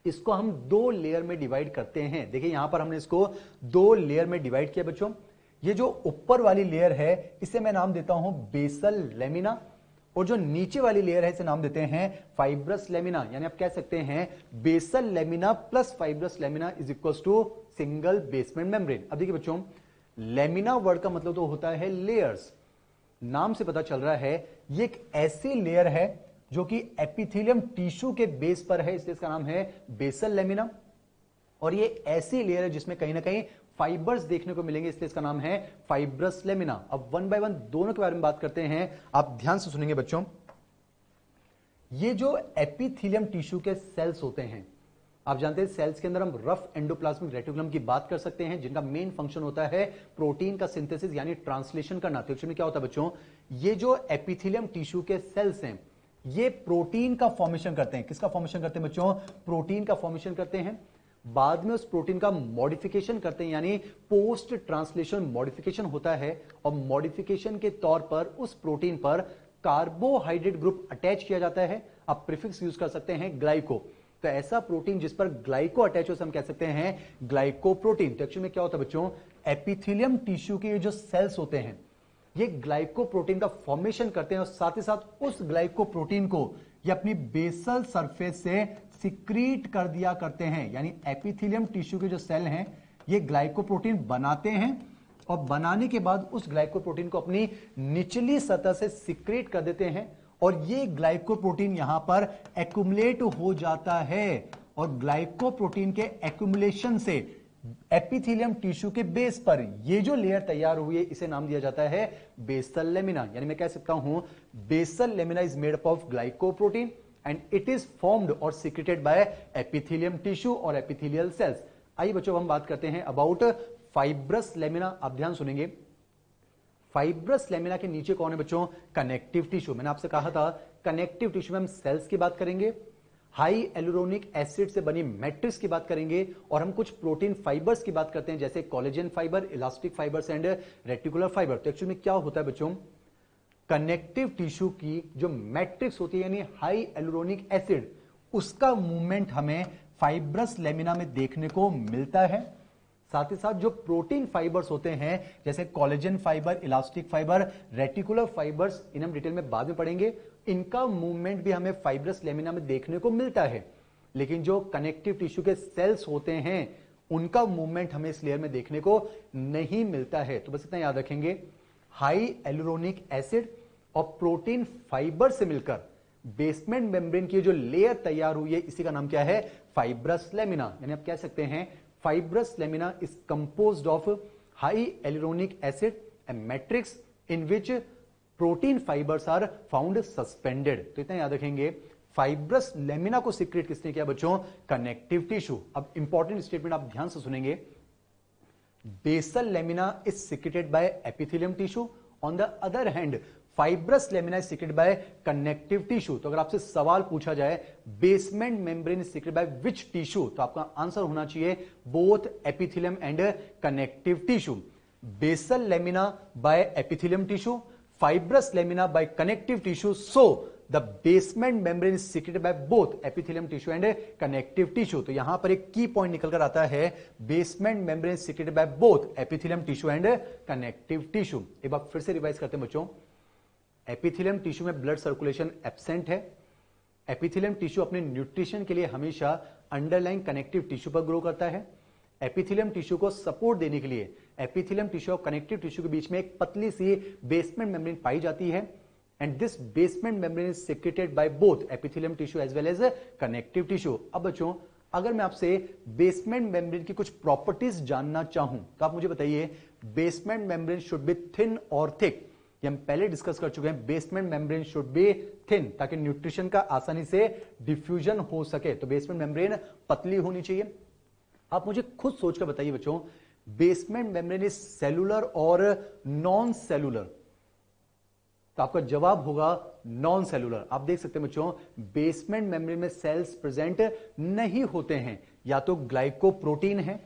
इसको हम 2 लेयर में डिवाइड करते हैं। देखिए यहां पर हमने इसको 2 लेयर में डिवाइड किया बच्चों। ये जो ऊपर वाली लेयर है इसे मैं नाम देता हूं बेसल लेमिना, और जो नीचे वाली लेयर है इसे नाम देते हैं फाइब्रस लेमिना। यानी आप कह सकते हैं basal lamina plus fibrous lamina is equal to single basement membrane. अब देखिए बच्चों, लेमिना वर्ड का मतलब तो होता है लेयर्स। नाम से पता चल रहा है ये एक ऐसी लेयर है जो कि एपिथेलियम टिश्यू के बेस पर है, इसलिए इसका नाम है बेसल लेमिना। और ये ऐसी लेयर है जिसमें कहीं ना कहीं फाइबर्स देखने को मिलेंगे, इसलिए इसका नाम है फाइब्रस लेमिना। अब 1 बाय 1 दोनों के बारे में बात करते हैं, आप ध्यान से सुनेंगे बच्चों। ये जो एपिथेलियम टिश्यू के सेल्स होते हैं, आप जानते हैं सेल्स के अंदर हम रफ एंडोप्लाज्मिक रेटिकुलम की बात कर सकते हैं, जिनका मेन फंक्शन होता है प्रोटीन का सिंथेसिस यानी ट्रांसलेशन करना। तो एक्चुअली क्या होता है बच्चों, ये जो एपिथेलियम टिश्यू के सेल्स हैं ये प्रोटीन का फॉर्मेशन करते हैं। किसका फॉर्मेशन करते हैं बच्चों? प्रोटीन का फॉर्मेशन करते हैं। बाद में उस प्रोटीन का मॉडिफिकेशन करते हैं, यानी पोस्ट ट्रांसलेशन मॉडिफिकेशन होता है, और मॉडिफिकेशन के तौर पर उस प्रोटीन पर कार्बोहाइड्रेट ग्रुप अटैच किया जाता है। आप प्रीफिक्स यूज कर सकते हैं ग्लाइको। तो ऐसा प्रोटीन जिस पर ग्लाइको अटैच हो, हम कह सकते हैं ग्लाइकोप्रोटीन। तो एक्चुअली में क्या होता है बच्चों, एपिथेलियम टिश्यू के जो सेल्स होते हैं ये ग्लाइकोप्रोटीन का फॉर्मेशन करते हैं, और साथ ही साथ उस ग्लाइकोप्रोटीन को ये अपनी बेसल सरफेस से सिक्रीट कर दिया करते हैं। यानी एपिथेलियम टिश्यू के जो सेल हैं ये ग्लाइकोप्रोटीन बनाते हैं, और बनाने के बाद उस ग्लाइकोप्रोटीन को अपनी निचली सतह से सिक्रीट कर देते हैं, और ये ग्लाइकोप्रोटीन यहां पर एक्युमुलेट हो जाता है, और ग्लाइकोप्रोटीन के एक्युमुलेशन से एपिथेलियम टिश्यू के बेस पर ये जो लेयर तैयार हुई है इसे नाम दिया जाता है बेसल लेमिना। यानी मैं कह सकता हूं basal lamina is made up of glycoprotein and it is formed और सीक्रेटेड बाय एपिथेलियम टिश्यू और एपिथेलियल सेल्स। आइए बच्चों हम बात करते हैं अबाउट फाइब्रस लेमिना। आप ध्यान सुनेंगे, फाइब्रस लेमिना के नीचे कौन है बच्चों? Connective tissue. मैंने आपसे कहा था कनेक्टिव टिश्यू में हम सेल्स की बात करेंगे, हाई एलुरोनिक एसिड से बनी मैट्रिक्स की बात करेंगे, और हम कुछ प्रोटीन फाइबर्स की बात करते हैं जैसे collagen fibre, elastic fibres and reticular fibre. तो एक्चुअली में क्या होता है बच्चों, कनेक्टिव टिश्यू की जो मैट्रिक्स होती है यानी हाई एलुरोनिक एसिड, उसका मूवमेंट हमें फाइब्रस लेमिना में देखने को मिलता है। साथ ही साथ जो प्रोटीन फाइबर्स होते हैं जैसे collagen fibre, elastic fibre, reticular fibres, इन हम डिटेल में बाद में पढ़ेंगे, इनका मूवमेंट भी हमें फाइब्रस लेमिना में देखने को मिलता है। लेकिन जो कनेक्टिव टिश्यू के सेल्स होते हैं उनका मूवमेंट हमें इस लेयर में देखने को नहीं मिलता है। तो बस इतना याद रखेंगे, हाई एलुरोनिक एसिड और प्रोटीन फाइबर से मिलकर बेसमेंट मेम्ब्रेन की जो लेयर तैयार हुई है इसी का नाम क्या है? Fibrous lamina. यानी आप कह सकते हैं fibrous lamina is composed of high hyaluronic acid and matrix in which protein fibers are found suspended। तो इतना याद रखेंगे, फाइब्रस लेमिना को सीक्रेट किसने किया बच्चों? Connective tissue. अब इंपॉर्टेंट स्टेटमेंट आप ध्यान से सुनेंगे, basal lamina is secreted by epithelium tissue, on the other hand fibrous lamina is secreted by connective tissue. तो अगर आपसे सवाल पूछा जाए basement membrane is secreted by which tissue, तो आपका आंसर होना चाहिए both epithelium and connective tissue. Basal lamina by epithelium tissue, fibrous lamina by connective tissue, so the basement membrane is secreted bye both epithelium tissue and connective tissue. तो यहां पर एक की point निकल कर आता है, basement membrane is secreted bye both epithelium tissue and connective tissue. एक बार फिर से रिवाइज करते हैं बच्चों, एपिथेलियम टिश्यू में ब्लड सर्कुलेशन एब्सेंट है। एपिथेलियम टिश्यू अपने न्यूट्रिशन के लिए हमेशा अंडरलाइन कनेक्टिव टिश्यू पर ग्रो करता है। एपिथेलियम टिश्यू को सपोर्ट देने के लिए एपिथेलियम टिश्यू और कनेक्टिव टिश्यू के बीच में एक पतली सी बेसमेंट मेम्ब्रेन पाई जाती है, and this basement membrane is secreted by both epithelium tissue as well as connective tissue. अब बच्चों अगर मैं आपसे बेसमेंट मेम्ब्रेन की कुछ प्रॉपर्टीज जानना चाहूं तो आप मुझे बताइए, basement membrane should be thin और थिक। ये हम पहले डिस्कस कर चुके हैं, basement membrane should be thin ताकि न्यूट्रिशन का आसानी से डिफ्यूजन हो सके। तो बेसमेंट मेम्ब्रेन पतली होनी चाहिए। आप मुझे खुद सोचकर बताइए बच्चों, बेसमेंट मेम्ब्रेन इज सेलुलर और नॉन सेलुलर? तो आपका जवाब होगा नॉन सेलुलर। आप देख सकते हैं बच्चों, बेसमेंट मेम्ब्रेन में सेल्स प्रेजेंट नहीं होते हैं, या तो ग्लाइकोप्रोटीन है,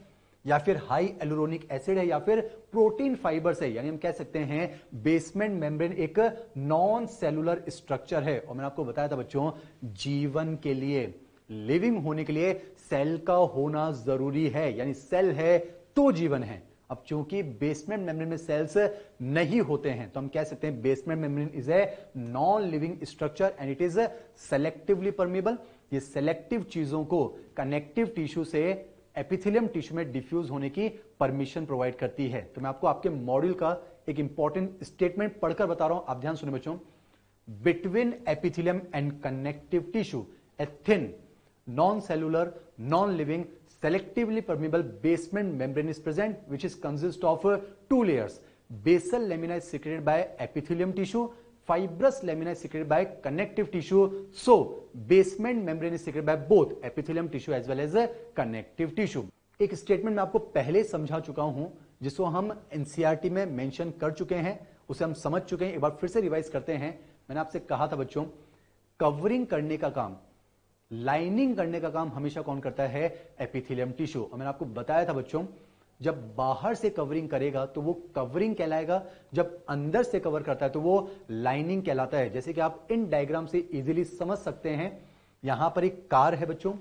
या फिर हाई एलुरोनिक एसिड है, या फिर प्रोटीन फाइबर्स है। यानी हम कह सकते हैं बेसमेंट मेम्ब्रेन एक नॉन सेलुलर स्ट्रक्चर है। और मैंने आपको बताया था बच्चों, जीवन के लिए, लिविंग होने के लिए सेल का होना जरूरी है, यानी सेल है तो जीवन है। अब चूंकि बेसमेंट मेम्ब्रेन में सेल्स नहीं होते हैं तो हम कह सकते हैं basement membrane is a non living structure and it is selectively permeable. ये सेलेक्टिव चीजों को कनेक्टिव टिश्यू से एपिथेलियम टिश्यू में डिफ्यूज होने की परमिशन प्रोवाइड करती है। तो मैं आपको आपके मॉड्यूल का एक इंपॉर्टेंट स्टेटमेंट पढ़कर बता रहा हूं, आप ध्यान सुनिए बच्चों। Between epithelium and connective tissue a thin non cellular non living selectively permeable basement membrane is present, which is consist of two layers. Basal lamina is secreted by epithelium tissue, fibrous lamina is secreted by connective tissue, so basement membrane is secreted by both epithelium tissue as well as connective tissue. एक statement मैं आपको पहले समझा चुका हूं, जिसको हम NCERT में मेंशन कर चुके हैं, उसे हम समझ चुके हैं, एक बार फिर से रिवाइज करते हैं। मैंने आपसे कहा था बच्चों, कवरिंग करने का काम, लाइनिंग करने का काम हमेशा कौन करता है? Epithelium tissue. और मैंने आपको बताया था बच्चों, जब बाहर से कवरिंग करेगा तो वो कवरिंग कहलाएगा, जब अंदर से कवर करता है तो वो लाइनिंग कहलाता है। जैसे कि आप इन डायग्राम से इजीली समझ सकते हैं, यहां पर एक कार है बच्चों,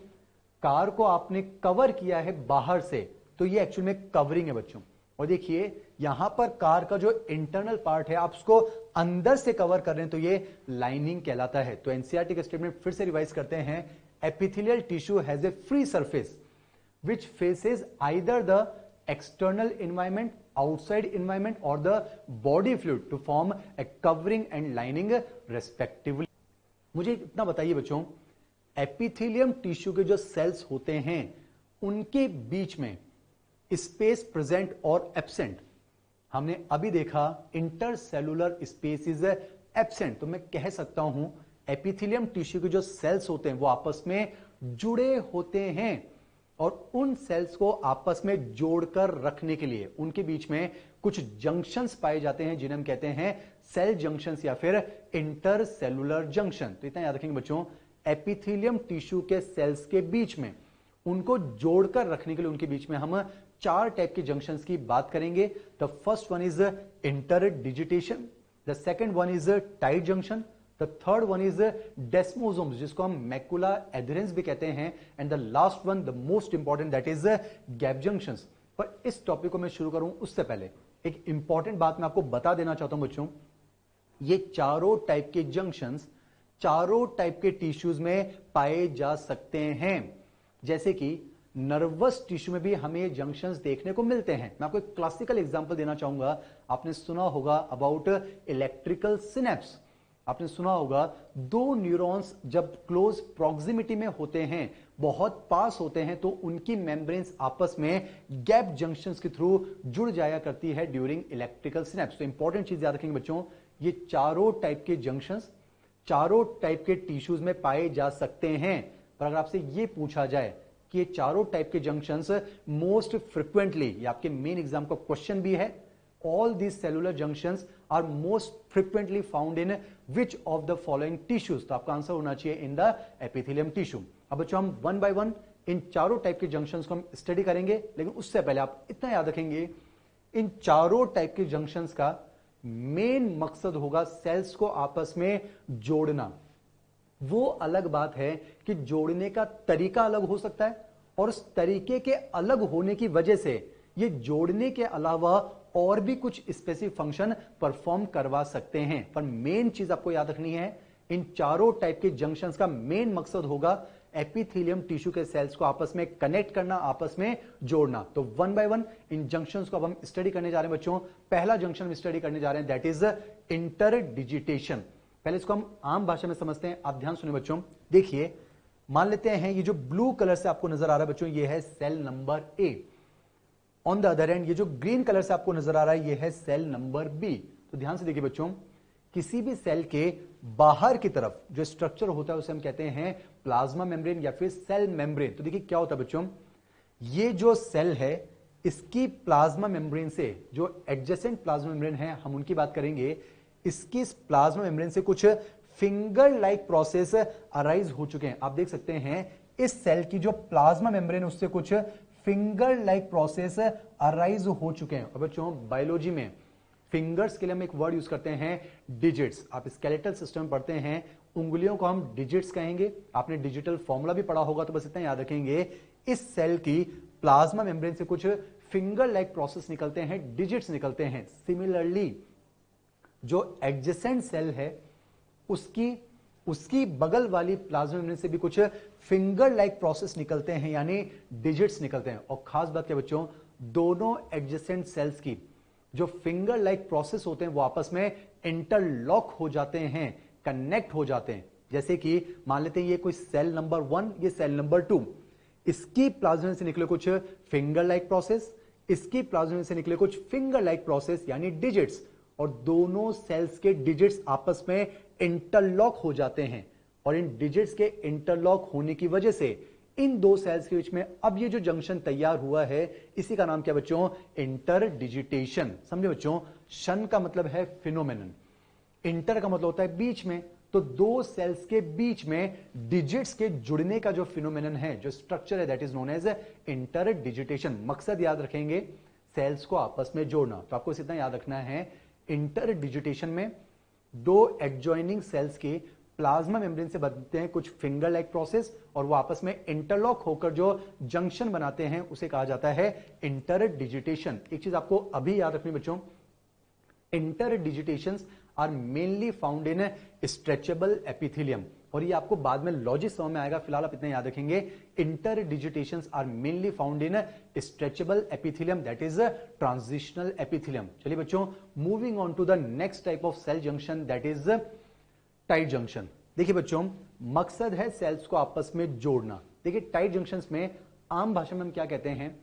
कार को आपने कवर किया है बाहर से, तो ये एक्चुअल में कवरिंग है बच्चों। और देखिए यहां पर कार का जो इंटरनल पार्ट है, आप उसको अंदर से कवर कर रहे हैं तो ये लाइनिंग कहलाता है। तो एनसीईआरटी का स्टेटमेंट फिर से रिवाइज करते हैं, epithelial tissue has a free surface which faces either the external environment, outside environment or the body fluid to form a covering and lining respectively. मुझे इतना बताइए बच्चों, एपिथेलियम टिश्यू के जो सेल्स होते हैं उनके बीच में स्पेस प्रेजेंट और एब्सेंट, हमने अभी देखा इंटरसेलुलर स्पेस इज एब्सेंट, तो मैं कह सकता हूं एपिथेलियम टिश्यू के जो सेल्स होते हैं वो आपस में जुड़े होते हैं, और उन सेल्स को आपस में जोड़कर रखने के लिए उनके बीच में कुछ जंक्शंस पाए जाते हैं, जिन्हें हम कहते हैं सेल जंक्शंस या फिर इंटरसेलुलर जंक्शन। तो इतना याद रखेंगे बच्चों, एपिथेलियम टिश्यू के सेल्स के बीच में उनको जोड़कर रखने के लिए उनके बीच में हम 4 टाइप के जंक्शंस की बात करेंगे। The first one is interdigitation, the second one is tight junction, the third one is desmosomes, जिसको हम मैकुला एडहेरेंस भी कहते हैं, and the last one, the most important, that is gap junctions. पर इस टॉपिक को मैं शुरू करूं उससे पहले एक इंपॉर्टेंट बात मैं आपको बता देना चाहता हूं बच्चों, ये चारों टाइप के जंक्शंस चारों टाइप के टिश्यूज में पाए जा सकते हैं। जैसे कि नर्वस टिश्यू में भी हमें ये जंक्शंस देखने को मिलते हैं। मैं आपको एक क्लासिकल एग्जांपल देना चाहूंगा, आपने सुना होगा अबाउट इलेक्ट्रिकल सिनेप्स। आपने सुना होगा दो न्यूरॉन्स जब क्लोज प्रॉक्सिमिटी में होते हैं, बहुत पास होते हैं, तो उनकी मेम्ब्रेन्स आपस में गैप जंक्शंस के थ्रू जुड़ जाया करती है ड्यूरिंग इलेक्ट्रिकल सिनेप्स। तो इंपॉर्टेंट चीज याद रखेंगे बच्चों, ये चारों टाइप के जंक्शंस चारों टाइप के टिश्यूज में पाए जा सकते हैं। पर अगर आपसे ये पूछा जाए कि ये चारों टाइप के जंक्शंस मोस्ट फ्रिक्वेंटली, ये आपके मेन एग्जाम का क्वेश्चन भी है, all these cellular junctions are most frequently found in which of the following tissues? तो आपका आंसर होना चाहिए in the epithelium tissue। अब बच्चों हम वन बाय वन इन चारों टाइप के जंक्शंस को हम स्टडी करेंगे, लेकिन उससे पहले आप इतना याद रखेंगे, इन चारों टाइप के जंक्शंस का मेन मकसद होगा सेल्स को आपस में जोड़ना। वो अलग बात है कि जोड़ने का तरीका अलग हो सकता है, और उस तरीके के अलग होने की वजह से ये जोड़ने के अलावा और भी कुछ स्पेसिफिक फंक्शन परफॉर्म करवा सकते हैं। पर मेन चीज आपको याद रखनी है, इन चारों टाइप के जंक्शंस का मेन मकसद होगा एपिथेलियम टिश्यू के सेल्स को आपस में कनेक्ट करना, आपस में जोड़ना। तो one by one in junctions को अब हम स्टडी करने जा रहे हैं बच्चों। पहला जंक्शन स्टडी करने जा रहे हैं, दैट इज इंटरडिजिटेशन। पहले इसको हम आम भाषा में समझते हैं, आप ध्यान सुनिए बच्चों। देखिए मान लेते हैं ये जो ब्लू कलर से आपको नजर आ रहा है बच्चों, ये है cell number A. On the other end ये जो ग्रीन कलर से आपको नजर आ रहा है, ये है सेल नंबर बी। तो ध्यान से देखिए बच्चों, किसी भी सेल के बाहर की तरफ जो स्ट्रक्चर होता है उसे हम कहते हैं प्लाज्मा मेम्ब्रेन या फिर सेल मेम्ब्रेन। तो देखिए क्या होता है बच्चों, ये जो सेल है इसकी प्लाज्मा मेम्ब्रेन से, जो एडजेसेंट प्लाज्मा मेम्ब्रेन है हम उनकी बात करेंगे, इसकी प्लाज्मा मेम्ब्रेन से कुछ फिंगर लाइक प्रोसेस अराइज हो चुके हैं। आप देख सकते हैं इस सेल की जो प्लाज्मा मेम्ब्रेन उससे कुछ फिंगर लाइक प्रोसेस अराइज हो चुके हैं। और बच्चों बायोलॉजी में फिंगर्स के लिए हम एक वर्ड यूज करते हैं डिजिट्स। आप स्केलेटल सिस्टम पढ़ते हैं, उंगलियों को हम डिजिट्स कहेंगे। आपने डिजिटल फॉर्मूला भी पढ़ा होगा, तो बस इतना याद रखेंगे, इस सेल की प्लाज्मा मेम्ब्रेन से कुछ फिंगर लाइक प्रोसेस निकलते हैं, डिजिट्स निकलते हैं। सिमिलरली जो एडजेसेंट सेल है उसकी बगल वाली प्लाज्मा मेम्ब्रेन से भी कुछ फिंगर लाइक प्रोसेस निकलते हैं, यानी डिजिट्स निकलते हैं। और खास बात क्या बच्चों, दोनों एडजेसेंट सेल्स की जो फिंगर लाइक प्रोसेस होते हैं वो आपस में इंटरलॉक हो जाते हैं, कनेक्ट हो जाते हैं। जैसे कि मान लेते हैं ये कोई सेल नंबर 1, ये सेल नंबर 2, इसकी प्लाज्मा से निकले कुछ फिंगर लाइक प्रोसेस, इसकी प्लाज्मा से निकले कुछ फिंगर लाइक प्रोसेस यानी डिजिट्स, और दोनों सेल्स के डिजिट्स आपस में इंटरलॉक हो जाते हैं और इन डिजिट्स के इंटरलॉक होने की वजह से इन दो सेल्स के बीच में अब ये जो जंक्शन तैयार हुआ है इसी का नाम क्या बच्चों, इंटरडिजिटेशन। समझे बच्चों, शन का मतलब है फिनोमेनन, इंटर का मतलब होता है बीच में, तो दो सेल्स के बीच में डिजिट्स के जुड़ने का जो फिनोमेनन है, जो स्ट्रक्चर है, दैट इज नोन एज इंटरडिजिटेशन। मकसद याद रखेंगे, सेल्स को आपस में जोड़ना। तो आपको इतना याद रखना है, इंटरडिजिटेशन में दो एडजॉइनिंग सेल्स के प्लाज्मा मेम्ब्रेन से बनते हैं कुछ फिंगर लाइक प्रोसेस और वो आपस में इंटरलॉक होकर जो जंक्शन बनाते हैं उसे कहा जाता है इंटरडिजिटेशन। एक चीज आपको अभी याद रखनी बच्चों, interdigitations are mainly found in stretchable epithelium, और ये आपको बाद में लॉजिक समझ में आएगा, फिलहाल आप इतना याद रखेंगे, interdigitations are mainly found in stretchable epithelium, that is transitional epithelium. चलिए बच्चों, moving on to the next type of cell junction, that is tight junction. देखिए बच्चों, मकसद है सेल्स को आपस में जोड़ना। देखिए टाइट जंक्शंस में आम भाषा में हम क्या कहते हैं,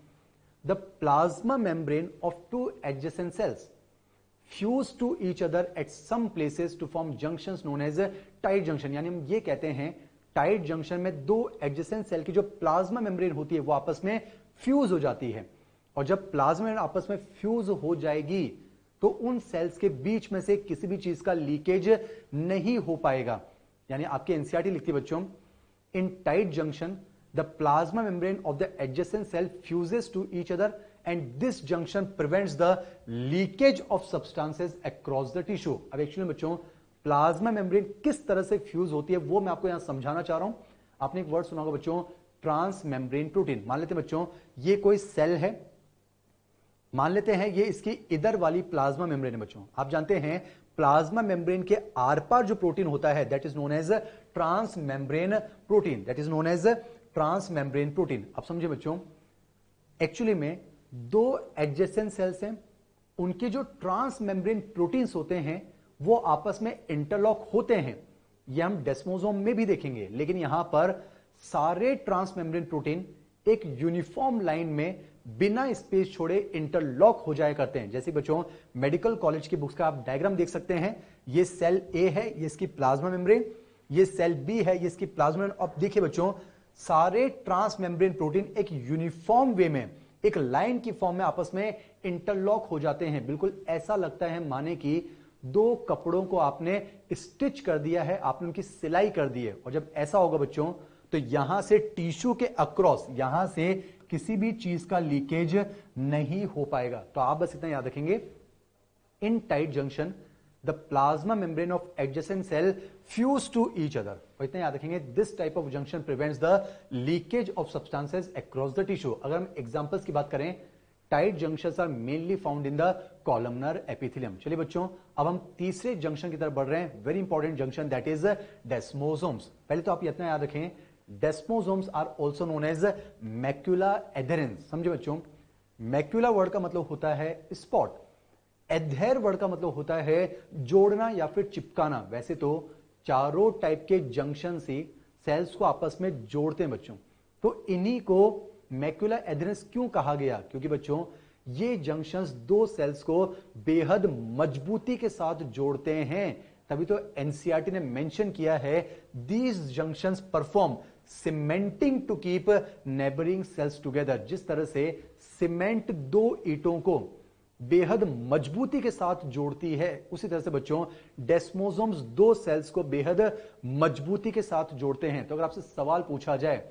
the plasma membrane of to adjacent sales fuse to each other at some places to form junctions known as tight junction। यानी हम ये कहते हैं टाइट जंक्शन में दो एडजेसेंट सेल की जो प्लाज्मा मेम्ब्रेन होती है वो आपस में फ्यूज हो जाती है, और जब प्लाज्मा मेम्ब्रेन आपस में फ्यूज हो जाएगी तो उन सेल्स के बीच में से किसी भी चीज का लीकेज नहीं हो पाएगा। यानी आपके एनसीईआरटी लिखती है बच्चों, in tight junction the plasma membrane of the adjacent cell fuses to each other and this junction prevents the leakage of substances across the tissue। अब एक्चुअली बच्चों प्लाज्मा मेम्ब्रेन किस तरह से फ्यूज होती है वो मैं आपको यहां समझाना चाह रहा हूं। आपने एक वर्ड सुना होगा बच्चों, ट्रांस मेम्ब्रेन प्रोटीन। मान लेते हैं बच्चों ये कोई सेल है, मान लेते हैं ये इसकी इधर वाली प्लाज्मा मेम्ब्रेन है। बच्चों आप जानते हैं प्लाज्मा मेम्ब्रेन के आर पार जो प्रोटीन होता है that is known as transmembrane protein, that is known as transmembrane protein. अब समझे बच्चों, एक्चुअली में दो एडजेसेंट सेल्स हैं, उनके जो ट्रांस मेम्ब्रेन प्रोटीन्स होते हैं वो आपस में इंटरलॉक होते हैं, ये हम डेस्मोसोम में भी देखेंगे, लेकिन यहां पर सारे ट्रांस मेम्ब्रेन प्रोटीन एक यूनिफॉर्म लाइन में बिना स्पेस छोड़े इंटरलॉक हो जाया करते हैं। जैसे बच्चों मेडिकल कॉलेज की बुक्स का आप डायग्राम देख सकते हैं, ये सेल ए है, ये इसकी प्लाज्मा मेम्ब्रेन, ये सेल बी है, ये इसकी प्लाज्मा मेम्ब्रेन। अब देखिए बच्चों सारे ट्रांस मेम्ब्रेन प्रोटीन एक यूनिफॉर्म वे में एक लाइन की फॉर्म में आपस में इंटरलॉक हो जाते हैं। बिल्कुल ऐसा लगता है माने कि दो कपड़ों को आपने स्टिच कर दिया है, आपने उनकी सिलाई कर दी है। और जब ऐसा होगा बच्चों तो यहां से टिश्यू के अक्रॉस, यहां से किसी भी चीज का लीकेज नहीं हो पाएगा। तो आप बस इतना याद रखेंगे, in tight junction the plasma membrane of adjacent cell fuse to each other. और इतना याद रखेंगे, this type of junction prevents the leakage of substances across the tissue. अगर हम एग्जांपल्स की बात करें, tight junctions are mainly found in the columnar epithelium. चलिए बच्चों अब हम तीसरे जंक्शन की तरफ बढ़ रहे हैं, very important junction, that is desmosomes. पहले तो आप इतना याद रखें, desmosomes are also known as macula adherens. समझे बच्चों, मैक्यूला वर्ड का मतलब होता है स्पॉट, एडहेर वर्ड का मतलब होता है जोड़ना या फिर चिपकाना। वैसे तो चारों टाइप के जंक्शन ही सेल्स को आपस में जोड़ते हैं बच्चों, तो इन्हीं को मैक्यूला एडेरेंस क्यों कहा गया, क्योंकि बच्चों ये जंक्शंस दो सेल्स को बेहद मजबूती के साथ जोड़ते हैं। तभी तो एनसीईआरटी ने मेंशन किया है, these junctions perform cementing to keep neighbouring cells together. जिस तरह से सीमेंट दो ईंटों को बेहद मजबूती के साथ जोड़ती है, उसी तरह से बच्चों डेस्मोसोम्स दो सेल्स को बेहद मजबूती के साथ जोड़ते हैं। तो अगर आपसे सवाल पूछा जाए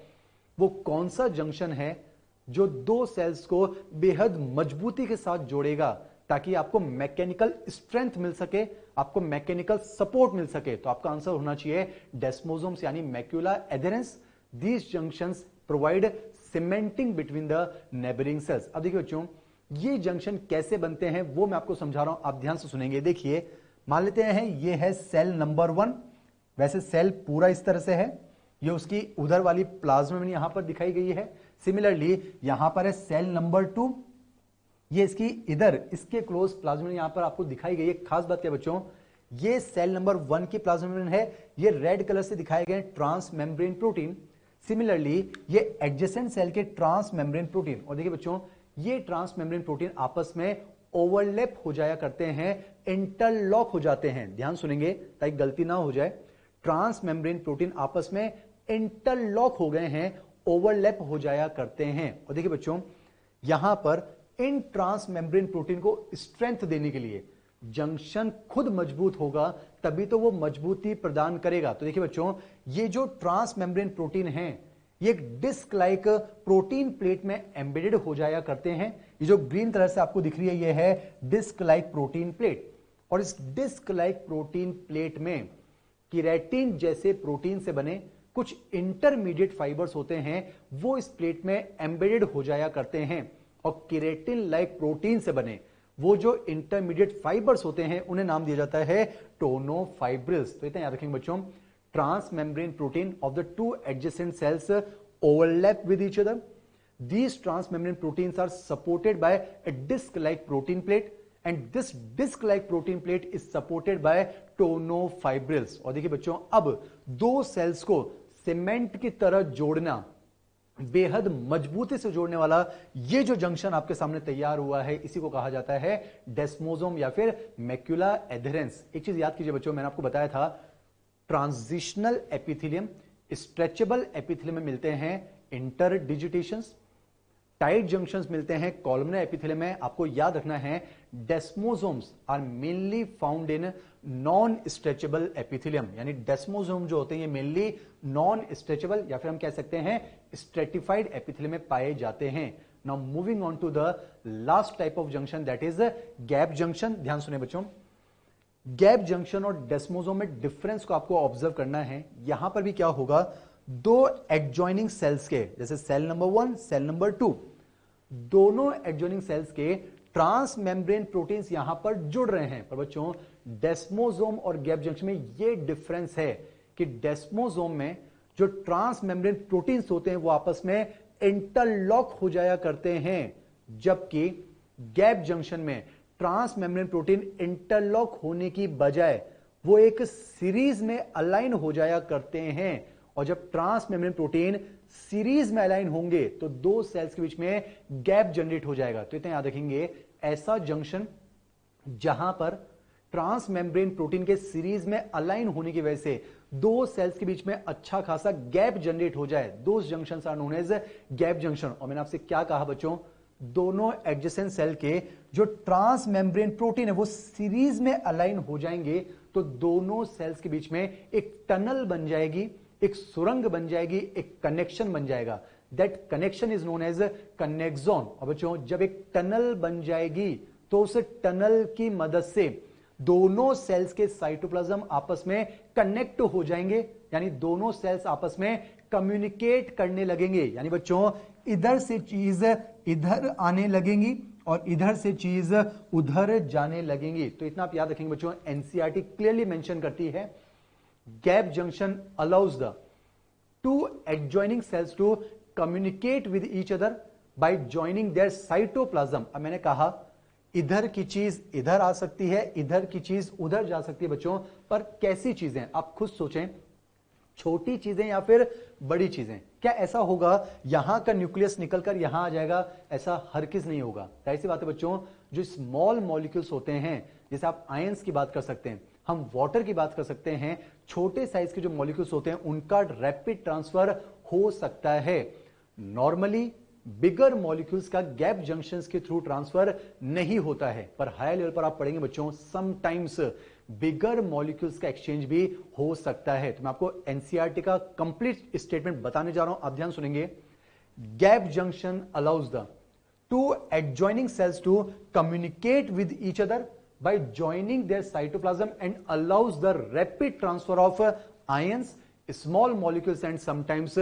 वो कौन सा जंक्शन है जो दो सेल्स को बेहद मजबूती के साथ जोड़ेगा ताकि आपको मैकेनिकल स्ट्रेंथ मिल सके, आपको मैकेनिकल सपोर्ट मिल सके, तो आपका आंसर होना चाहिए डेस्मोसोम्स यानी macula adherens. These junctions provide cementing between the neighbouring cells. अब देखिए बच्चों ये जंक्शन कैसे बनते हैं वो मैं आपको समझा रहा हूं, आप ध्यान से सुनेंगे। देखिए मान लेते हैं ये है सेल नंबर 1, वैसे सेल पूरा इस तरह से है, ये उसकी उधर वाली प्लाज्मा में यहां पर दिखाई गई है। सिमिलरली यहां पर है सेल नंबर 2, ये इसकी इधर इसके क्लोज प्लाज्मा में यहां पर आपको दिखाई गई है। खास बात क्या बच्चों, ये सेल नंबर 1 की प्लाज्मा में है, ये रेड कलर से दिखाए गए ट्रांस मेम्ब्रेन प्रोटीन। सिमिलरली ये एडजेसेंट सेल के ट्रांस मेम्ब्रेन प्रोटीन, और देखिए बच्चों ये ट्रांस मेम्ब्रेन प्रोटीन आपस में ओवरलैप हो जाया करते हैं इंटरलॉक हो जाते हैं। ध्यान सुनेंगे ताकि गलती ना हो जाए। ट्रांस मेम्ब्रेन प्रोटीन आपस में इंटरलॉक हो गए हैं, ओवरलैप हो जाया करते हैं। और देखिए बच्चों, यहां पर इन ट्रांस मेम्ब्रेन प्रोटीन को स्ट्रेंथ देने के लिए जंक्शन खुद मजबूत होगा, तभी तो वो मजबूती प्रदान करेगा। तो देखिए बच्चों, ये जो ट्रांस मेम्ब्रेन प्रोटीन है, ये एक डिस्क लाइक प्रोटीन प्लेट में एम्बेडेड हो जाया करते हैं। ये जो ग्रीन कलर से आपको दिख रही है, ये है डिस्क लाइक प्रोटीन प्लेट। और इस डिस्क लाइक प्रोटीन प्लेट में केराटिन जैसे प्रोटीन से बने कुछ इंटरमीडिएट फाइबर्स होते हैं, वो इस प्लेट में एम्बेडेड हो जाया करते हैं। और केराटिन लाइक प्रोटीन से बने वो जो इंटरमीडिएट फाइबर्स होते हैं, उन्हें नाम दिया जाता है टोनोफाइब्रिल्स। तो इतना याद रखेंगे बच्चों, transmembrane protein of the two adjacent cells overlap with each other. These transmembrane proteins are supported by a disc-like protein plate, and this disc-like protein plate is supported by tonofibrils। और देखिए बच्चों, अब दो sales को cement की तरह जोड़ना, बेहद मजबूती से जोड़ने वाला ये जो जंक्शन आपके सामने तैयार हुआ है, इसी को कहा जाता है डेस्मोसोम या फिर मैक्यूला एडहेरेंस। एक चीज याद कीजिए बच्चों, मैंने आपको बताया था ट्रांजिशनल एपिथेलियम स्ट्रेचेबल एपिथेलियम में मिलते हैं इंटरडिजिटेशंस, टाइट जंक्शंस मिलते हैं कॉलमनर एपिथेलियम में। आपको याद रखना है desmosomes are mainly found in non stretchable epithelium, यानी डेस्मोसोम जो होते हैं ये मेनली नॉन स्ट्रेचेबल या फिर हम कह सकते हैं स्ट्रेटिफाइड एपिथेलियम में पाए जाते हैं। Now moving on to the last type of junction, that is gap junction. ध्यान सुने बच्चों, गैप जंक्शन और डेस्मोसोम में डिफरेंस को आपको ऑब्जर्व करना है। यहां पर भी क्या होगा, दो एडजॉइनिंग सेल्स के, जैसे सेल नंबर 1 सेल नंबर 2, दोनों एडजॉइनिंग सेल्स के ट्रांस मेम्ब्रेन प्रोटीन्स यहां पर जुड़ रहे हैं। पर बच्चों, डेस्मोसोम और गैप जंक्शन में यह डिफरेंस है कि डेस्मोसोम में जो ट्रांस मेम्ब्रेन प्रोटीन्स होते हैं वो आपस में इंटरलॉक हो जाया करते हैं, जबकि गैप जंक्शन में ट्रांस मेम्ब्रेन प्रोटीन इंटरलॉक होने की बजाय वो एक सीरीज में अलाइन हो जाया करते हैं। और जब ट्रांस मेम्ब्रेन प्रोटीन सीरीज में अलाइन होंगे तो दो सेल्स के बीच में गैप जनरेट हो जाएगा। तो इतना याद रखेंगे, ऐसा जंक्शन जहां पर ट्रांस मेम्ब्रेन प्रोटीन के सीरीज में अलाइन होने की वजह से दो सेल्स के बीच में अच्छा खासा गैप जनरेट हो जाए, those junctions are known as gap junction. और मैंने आपसे क्या कहा बच्चों, दोनों एडजेसेंट सेल के जो ट्रांस मेम्ब्रेन प्रोटीन है वो सीरीज में अलाइन हो जाएंगे तो दोनों सेल्स के बीच में एक टनल बन जाएगी, एक सुरंग बन जाएगी, एक कनेक्शन बन जाएगा। That connection is known as connexon. और बच्चों, जब एक टनल बन जाएगी तो उस टनल की मदद से दोनों सेल्स के साइटोप्लाज्म आपस में कनेक्ट हो जाएंगे, यानी दोनों सेल्स आपस में कम्युनिकेट करने लगेंगे। यानी बच्चों, इधर से चीज इधर आने लगेंगी और इधर से चीज उधर जाने लगेंगी। तो इतना आप याद रखेंगे बच्चों, एनसीईआरटी क्लियरली मेंशन करती है gap junction allows the two adjoining cells to communicate with each other by joining their cytoplasm। अब मैंने कहा इधर की चीज इधर आ सकती है, इधर की चीज उधर जा सकती है बच्चों, पर कैसी चीजें आप खुद सोचें, छोटी चीजें या फिर बड़ी चीजें। क्या ऐसा होगा यहां का न्यूक्लियस निकलकर यहां आ जाएगा? ऐसा हरगिज नहीं होगा। जाहिर सी बात है बच्चों, जो स्मॉल मॉलिक्यूल्स होते हैं, जैसे आप आयंस की बात कर सकते हैं, हम वाटर की बात कर सकते हैं, छोटे साइज के जो मॉलिक्यूल्स होते हैं उनका रैपिड ट्रांसफर हो सकता है। नॉर्मली बिगर मॉलिक्यूल्स का गैप जंक्शंस के थ्रू ट्रांसफर नहीं होता है, पर हायर लेवल पर आप पढ़ेंगे बच्चों, समटाइम्स बिगर मॉलिक्यूल्स का एक्सचेंज भी हो सकता है। तो मैं आपको एनसीईआरटी का कंप्लीट स्टेटमेंट बताने जा रहा हूं, आप ध्यान सुनेंगे। Gap junction allows the two adjoining cells to communicate with each other by joining their cytoplasm and allows the rapid transfer of ions, small molecules and sometimes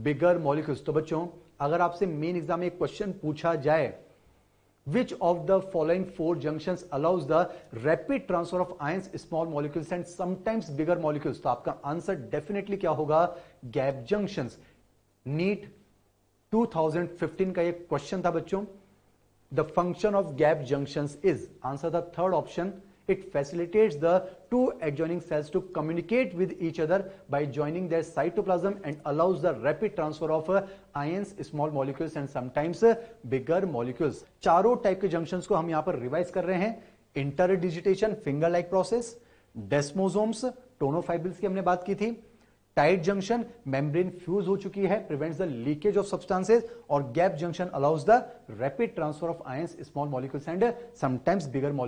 bigger molecules। तो बच्चों, अगर आपसे मेन एग्जाम में एक question पूछा जाए, which of the following four junctions allows the rapid transfer of ions, small molecules and sometimes bigger molecules, तो आपका आंसर डेफिनेटली क्या होगा? Gap junctions. नीट 2015 का एक क्वेश्चन था बच्चों। The function of gap junctions is, answer the third option, it facilitates the two adjoining cells to communicate with each other by joining their cytoplasm and allows the rapid transfer of ions, small molecules and sometimes bigger molecules। चारों type के junctions को हम यहां पर revise कर रहे हैं। इंटरडिजिटेशन finger like process, desmosomes, टोनोफाइब्रिल्स की हमने बात की थी, टाइट जंक्शन, मेम्ब्रेन फ्यूज हो चुकी है, prevents the leakage of substances, और gap junction allows the rapid transfer of ions, small molecules and sometimes bigger molecules